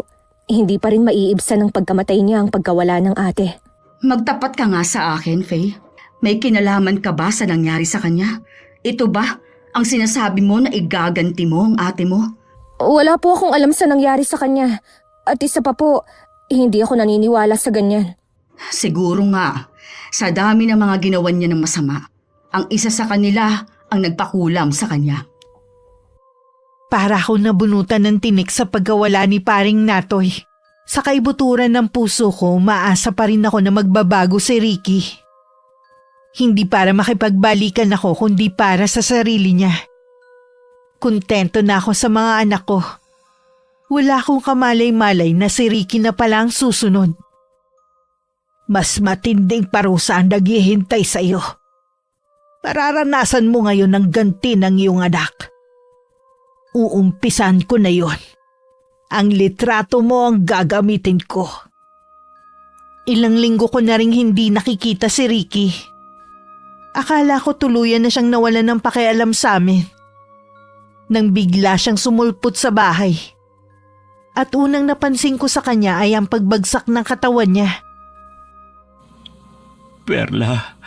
hindi pa rin maiibsan ng pagkamatay niya ang pagkawala ng ate. Magtapat ka nga sa akin, Faye. May kinalaman ka ba sa nangyari sa kanya? Ito ba ang sinasabi mo na igaganti mo ang ate mo? Wala po akong alam sa nangyari sa kanya. At isa pa po, hindi ako naniniwala sa ganyan. Siguro nga, sa dami ng mga ginawa niya ng masama, ang isa sa kanila ang nagpakulam sa kanya. Para ako nabunutan ng tinik sa pagkawala ni paring Natoy. Sa kaibuturan ng puso ko, maasa pa rin ako na magbabago si Ricky. Hindi para makipagbalikan ako kundi para sa sarili niya. Kontento na ako sa mga anak ko. Wala akong kamalay-malay na si Ricky na pala ang susunod. Mas matinding parusa ang naghihintay sa iyo. Pararanasan mo ngayon ang ganti ng iyong anak. Uumpisan ko na yon. Ang litrato mo ang gagamitin ko. Ilang linggo ko na ring hindi nakikita si Ricky. Akala ko tuluyan na siyang nawalan ng pakialam sa amin. Nang bigla siyang sumulpot sa bahay. At unang napansin ko sa kanya ay ang pagbagsak ng katawan niya. Perla,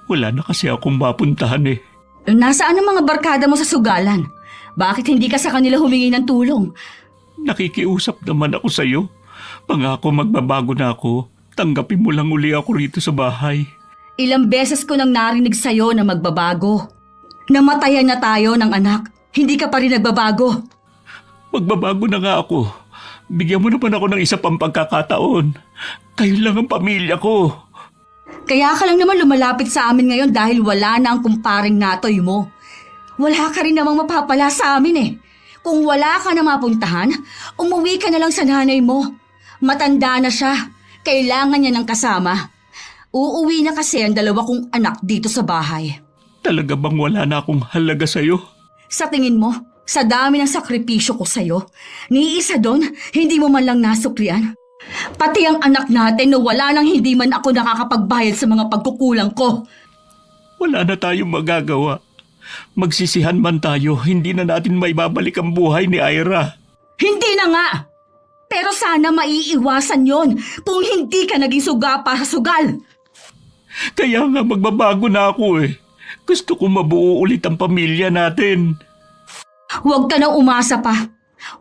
wala na kasi akong mapuntahan eh. Nasaan ang mga barkada mo sa sugalan? Bakit hindi ka sa kanila humingi ng tulong? Nakikiusap naman ako sa'yo. Pangako magbabago na ako. Tanggapin mo lang uli ako rito sa bahay. Ilang beses ko nang narinig sa'yo na magbabago. Namatayan na tayo ng anak. Hindi ka pa rin nagbabago. Magbabago na nga ako. Bigyan mo naman ako ng isa pang pagkakataon. Kayo lang ang pamilya ko. Kaya ka lang naman lumalapit sa amin ngayon dahil wala na ang kumparing Natoy mo. Wala ka rin namang mapapala sa amin eh. Kung wala ka na mapuntahan, umuwi ka na lang sa nanay mo. Matanda na siya. Kailangan niya ng kasama. Uuwi na kasi ang dalawa kong anak dito sa bahay. Talaga bang wala na akong halaga sa'yo? Sa tingin mo, sa dami ng sakripisyo ko sa'yo, ni isa doon, hindi mo man lang nasuklian. Pati ang anak natin na wala nang hindi man ako nakakapagbayad sa mga pagkukulang ko. Wala na tayong magagawa. Magsisihan man tayo, hindi na natin maibabalik ang buhay ni Ira. Hindi na nga! Pero sana maiiwasan yon kung hindi ka naging suga para sugal. Kaya nga magbabago na ako eh. Gusto ko mabuo ulit ang pamilya natin. Huwag ka nang umasa pa.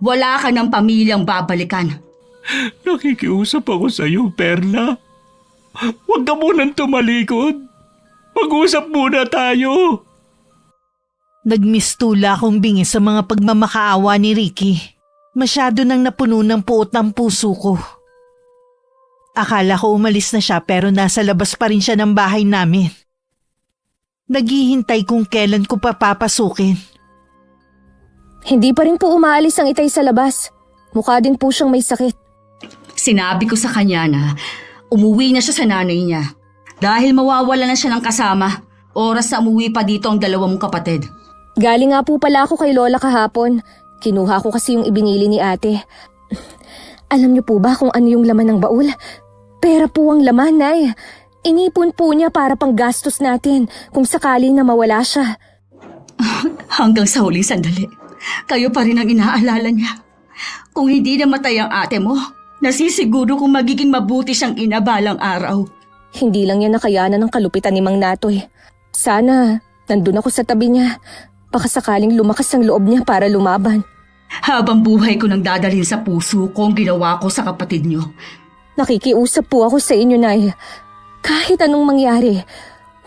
Wala ka ng pamilyang babalikan. Nakikiusap ako sa'yo, Perla. Huwag ka munang tumalikod. Mag-usap muna tayo. Nagmistula akong bingis sa mga pagmamakaawa ni Ricky. Masyado nang napuno ng puot ng puso ko. Akala ko umalis na siya pero nasa labas pa rin siya ng bahay namin. Naghihintay kung kailan ko papapasukin. Hindi pa rin po umaalis ang itay sa labas. Mukha din po siyang may sakit. Sinabi ko sa kanya na umuwi na siya sa nanay niya. Dahil mawawala na siya ng kasama. Oras na umuwi pa dito ang dalawa mong kapatid. Galing nga po pala ako kay Lola kahapon. Kinuha ko kasi yung ibinili ni ate. Alam niyo po ba kung ano yung laman ng baul? Pera po ang laman, Nay. Inipon po niya para pang gastos natin kung sakali na mawala siya. Hanggang sa huling sandali, kayo pa rin ang inaalala niya. Kung hindi namatay ang ate mo, nasisiguro kung magiging mabuti siyang ina balang araw. Hindi lang niya nakayanan ng kalupitan ni Mang Natoy. Sana, nandun ako sa tabi niya. Baka sakaling lumakas ang loob niya para lumaban. Habang buhay ko nang dadalhin sa puso ko ang ginawa ko sa kapatid niyo. Nakikiusap po ako sa inyo, Nay. Kahit anong mangyari,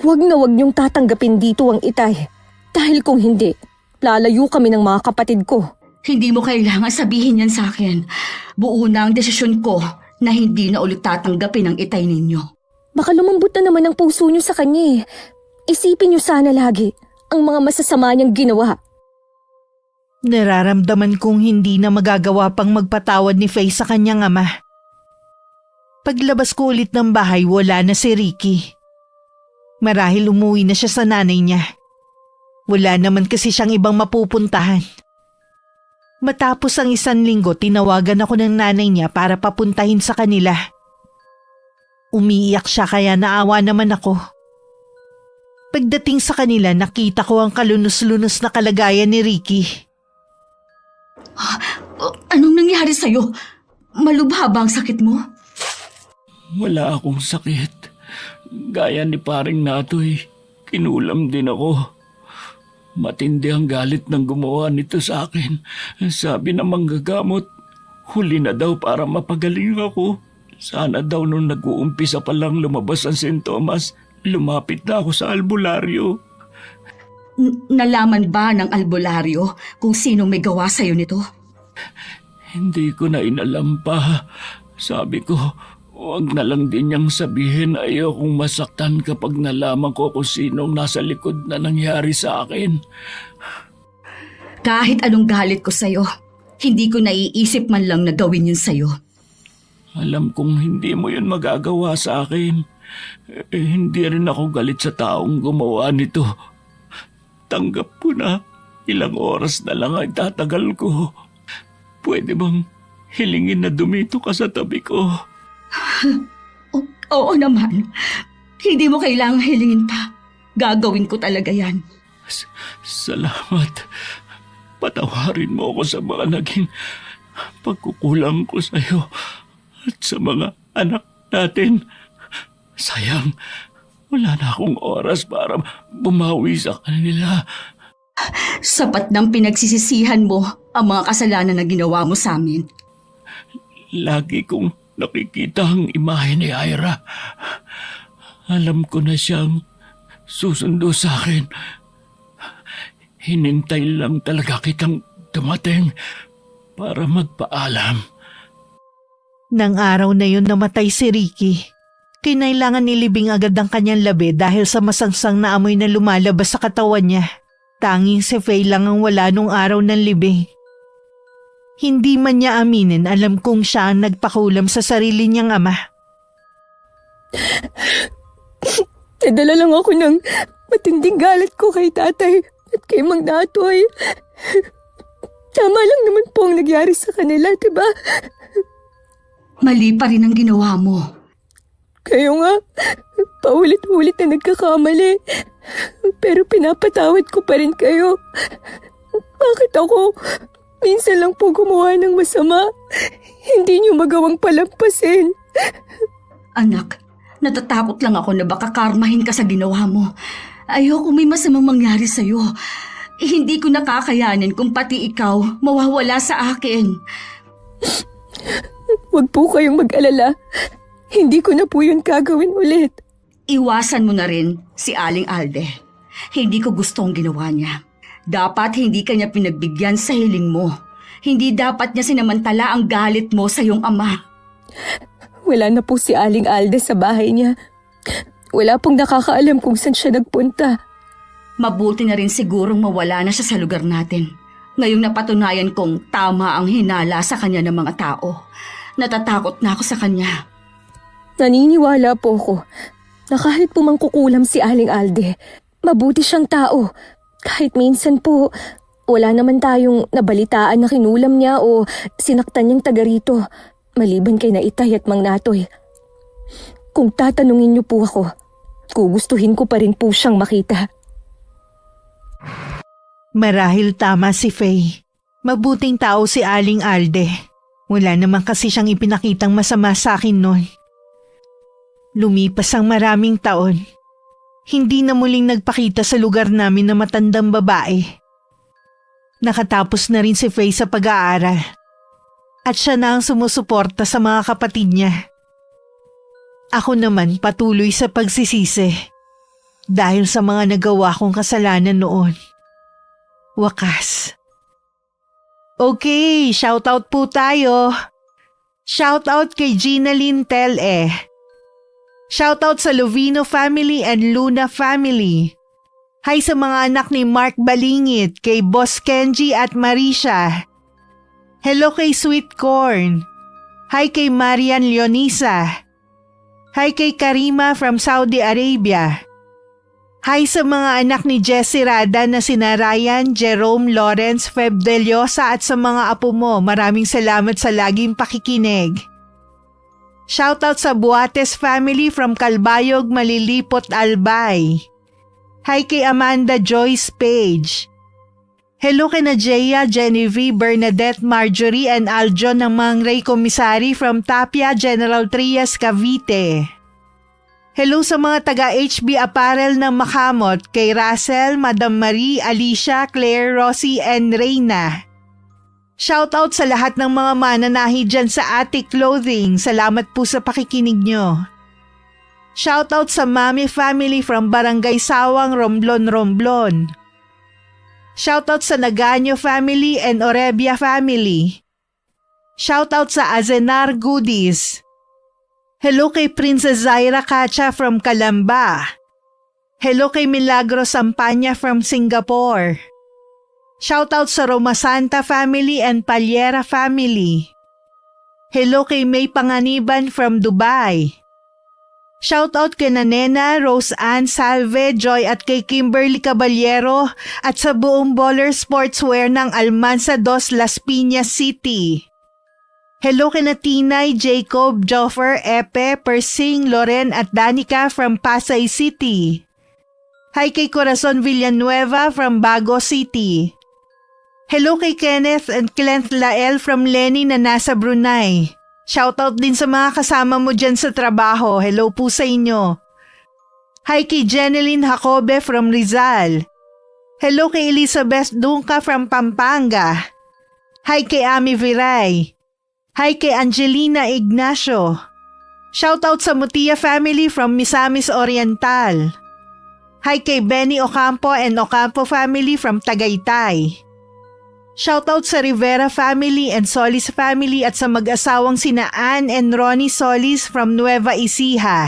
huwag na huwag niyong tatanggapin dito ang itay. Dahil kung hindi, lalayo kami ng mga kapatid ko. Hindi mo kailangan sabihin yan sa akin. Buo na ang desisyon ko na hindi na ulit tatanggapin ang itay ninyo. Baka lumambot na naman ang puso niyo sa kanya eh. Isipin niyo sana lagi ang mga masasama niyang ginawa. Nararamdaman kong hindi na magagawa pang magpatawad ni Faye sa kanyang ama. Paglabas ko ulit ng bahay, wala na si Ricky. Marahil umuwi na siya sa nanay niya. Wala naman kasi siyang ibang mapupuntahan. Matapos ang 1 linggo, tinawagan ako ng nanay niya para papuntahin sa kanila. Umiiyak siya kaya naawa naman ako. Pagdating sa kanila, nakita ko ang kalunos-lunos na kalagayan ni Ricky. Anong nangyari sa'yo? Malubha ba ang sakit mo? Wala akong sakit. Gaya ni paring Natoy, kinulam din ako. Matindi ang galit ng gumawa nito sa akin. Sabi ng manggagamot, huli na daw para mapagaling ako. Sana daw nung nag-uumpisa pa lang lumabas ang sintomas, lumapit na ako sa albularyo. Nalaman ba ng albularyo kung sinong may gawa sa'yo nito? Hindi ko na inalam pa. Sabi ko, huwag na lang din niyang sabihin, ayokong masaktan kapag nalaman ko kung sinong nasa likod na nangyari sa akin. Kahit anong galit ko sa'yo, hindi ko naiisip man lang na gawin yun sa'yo. Alam kong hindi mo yun magagawa sa akin. Hindi rin ako galit sa taong gumawa nito. Tanggap ko na. Ilang oras na lang ay tatagal ko. Pwede bang hilingin na dumito ka sa tabi ko? Oo naman. Hindi mo kailangang hilingin pa. Gagawin ko talaga yan. Salamat. Patawarin mo ako sa mga naging pagkukulang ko sa iyo at sa mga anak natin. Sayang, wala na akong oras para bumawi sa kanila. Sapat ng pinagsisisihan mo ang mga kasalanan na ginawa mo sa amin. Lagi kong nakikita ang imahe ni Ira. Alam ko na siyang susundo sa akin. Hinintay lang talaga kitang dumating para magpaalam. Nang araw na yun namatay si Ricky. Kinailangan nilibing agad ang kanyang labi dahil sa masangsang na amoy na lumalabas sa katawan niya. Tanging si Faye lang ang wala nung araw ng libing. Hindi man niya aminin, alam kong siya ang nagpakulam sa sarili niyang ama. Nadala lang ako ng matinding galit ko kay tatay at kay Mang Natoy. Tama lang naman po ang nangyari sa kanila, diba? Mali pa rin ang ginawa mo. Kayo nga, paulit-ulit na nagkakamali. Pero pinapatawad ko pa rin kayo. Bakit ako? Minsan lang po gumawa ng masama. Hindi niyo magawang palampasin. Anak, natatakot lang ako na baka karmahin ka sa ginawa mo. Ayoko may masamang mangyari sa'yo. Hindi ko nakakayanin kung pati ikaw mawawala sa akin. Huwag po kayong mag-alala. Hindi ko na po yun gagawin ulit. Iwasan mo na rin si Aling Alde. Hindi ko gusto ang ginawa niya. Dapat hindi ka niya pinagbigyan sa hiling mo. Hindi dapat niya sinamantala ang galit mo sa iyong ama. Wala na po si Aling Alde sa bahay niya. Wala pong nakakaalam kung saan siya nagpunta. Mabuti na rin sigurong mawala na siya sa lugar natin. Ngayong napatunayan kong tama ang hinala sa kanya ng mga tao. Natatakot na ako sa kanya. Naniniwala po ako na kahit po mangkukulam si Aling Alde, mabuti siyang tao. Kahit minsan po, wala naman tayong nabalitaan na kinulam niya o sinaktan niyang taga rito, maliban kay Naitay at Mang Natoy. Kung tatanungin niyo po ako, gugustuhin ko pa rin po siyang makita. Marahil tama si Faye. Mabuting tao si Aling Alde. Wala naman kasi siyang ipinakitang masama sa akin noon. Lumipas ang maraming taon. Hindi na muling nagpakita sa lugar namin na matandang babae. Nakatapos na rin si Faye sa pag-aaral. At siya na ang sumusuporta sa mga kapatid niya. Ako naman patuloy sa pagsisisi. Dahil sa mga nagawa kong kasalanan noon. Wakas. Okay, shoutout po tayo. Shoutout kay Gina Lintel Shoutout sa Lovino family and Luna family. Hi sa mga anak ni Mark Balingit, kay Boss Kenji at Marisha. Hello kay Sweet Corn. Hi kay Marian Leonisa. Hi kay Karima from Saudi Arabia. Hi sa mga anak ni Jessie Rada na sina Ryan, Jerome, Lawrence, Feb Deliosa at sa mga apo mo. Maraming salamat sa laging pakikinig. Shoutout sa Buates family from Calbayog, Malilipot, Albay. Hi kay Amanda Joyce Page. Hello kina Jaya, Genevieve, Bernadette, Marjorie, and Aljon ng Mangray Commissary from Tapia, General Trias, Cavite. Hello sa mga taga-HB Apparel ng Makamot, kay Russell, Madam Marie, Alicia, Claire, Rosie, and Reyna. Shoutout sa lahat ng mga mananahi dyan sa Attic Clothing. Salamat po sa pakikinig nyo. Shoutout sa Mami Family from Barangay Sawang, Romblon, Romblon. Shoutout sa Naganyo Family and Orebia Family. Shoutout sa Azenar Goodies. Hello kay Princess Zaira Cacha from Calamba. Hello kay Milagro Sampanya from Singapore. Shoutout sa Roma Santa Family and Palyera Family. Hello kay May Panganiban from Dubai. Shoutout kay Nena, Rose Ann Salve, Joy at kay Kimberly Caballero at sa buong Baller Sportswear ng Almanza 2 Las Piñas City. Hello kay Tinay, Jacob, Joffer, Epe, Persing, Loren at Danica from Pasay City. Hi kay Corazon Villanueva from Bago City. Hello kay Kenneth and Clint Lael from Lenny na nasa Brunei. Shoutout din sa mga kasama mo dyan sa trabaho. Hello po sa inyo. Hi kay Jeneline Jacobe from Rizal. Hello kay Elizabeth Dunca from Pampanga. Hi kay Ami Viray. Hi kay Angelina Ignacio. Shoutout sa Mutia family from Misamis Oriental. Hi kay Benny Ocampo and Ocampo family from Tagaytay. Shoutout sa Rivera family and Solis family at sa mag-asawang sina Ann and Ronnie Solis from Nueva Ecija.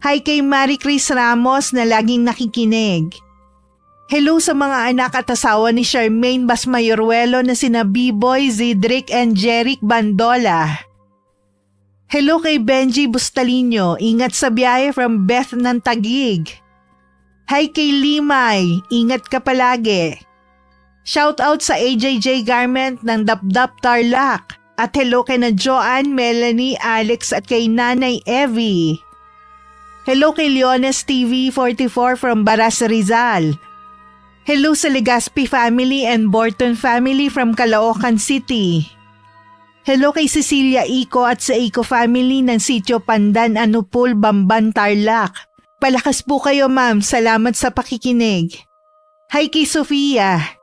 Hi kay Marie Chris Ramos na laging nakikinig. Hello sa mga anak at asawa ni Charmaine Basmayoruelo na sina B-Boy, Zidrick and Jeric Bandola. Hello kay Benji Bustalino, ingat sa biyahe from Beth ng Taguig. Hi kay Limay, ingat ka palagi. Shoutout sa AJJ Garment ng Dapdap Tarlac at hello kay na Joanne, Melanie, Alex at kay Nanay Evie. Hello kay Leones TV 44 from Baras Rizal. Hello sa Legaspi family and Borton family from Caloocan City. Hello kay Cecilia Ico at sa Ico family ng Sitio Pandan, Anupul, Bamban, Tarlac. Palakas po kayo ma'am, salamat sa pakikinig. Hi kay Sofia.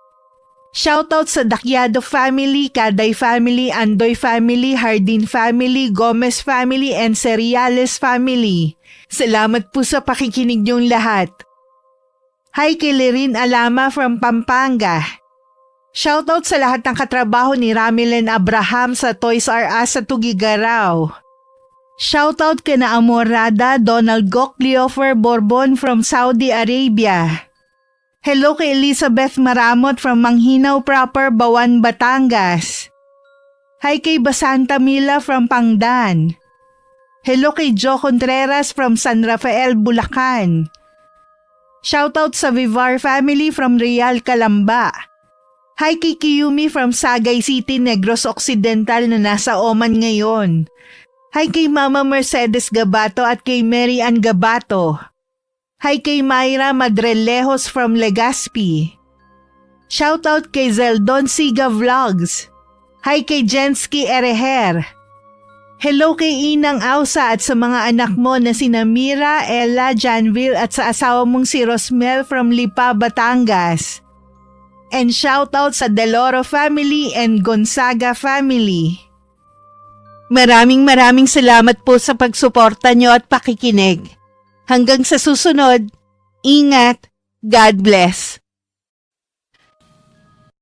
Shoutout sa Dakyado family, Kaday family, Andoy family, Hardin family, Gomez family, and Seriales family. Salamat po sa pakikinig niyong lahat. Hi kay Lerin Alama from Pampanga. Shoutout sa lahat ng katrabaho ni Ramilen Abraham sa Toys R Us sa Tugigaraw. Shoutout kay na Amorada, Donald Gok, Leofer Bourbon from Saudi Arabia. Hello kay Elizabeth Maramot from Manghinaw Proper, Bawan, Batangas. Hi kay Basanta Mila from Pangdan. Hello kay Joe Contreras from San Rafael, Bulacan. Shoutout sa Vivar family from Real, Calamba. Hi kay Kiyumi from Sagay City, Negros Occidental na nasa Oman ngayon. Hi kay Mama Mercedes Gabato at kay Mary Ann Gabato. Hi kay Mayra Madrelejos from Legazpi. Shoutout kay Zeldon Siga Vlogs. Hi kay Jensky Ereher. Hello kay Inang Ausa at sa mga anak mo na sina Mira, Ella, Janville at sa asawa mong si Rosmel from Lipa, Batangas. And shoutout sa Deloro family and Gonzaga family. Maraming salamat po sa pagsuporta nyo at pakikinig. Hanggang sa susunod, ingat, God bless.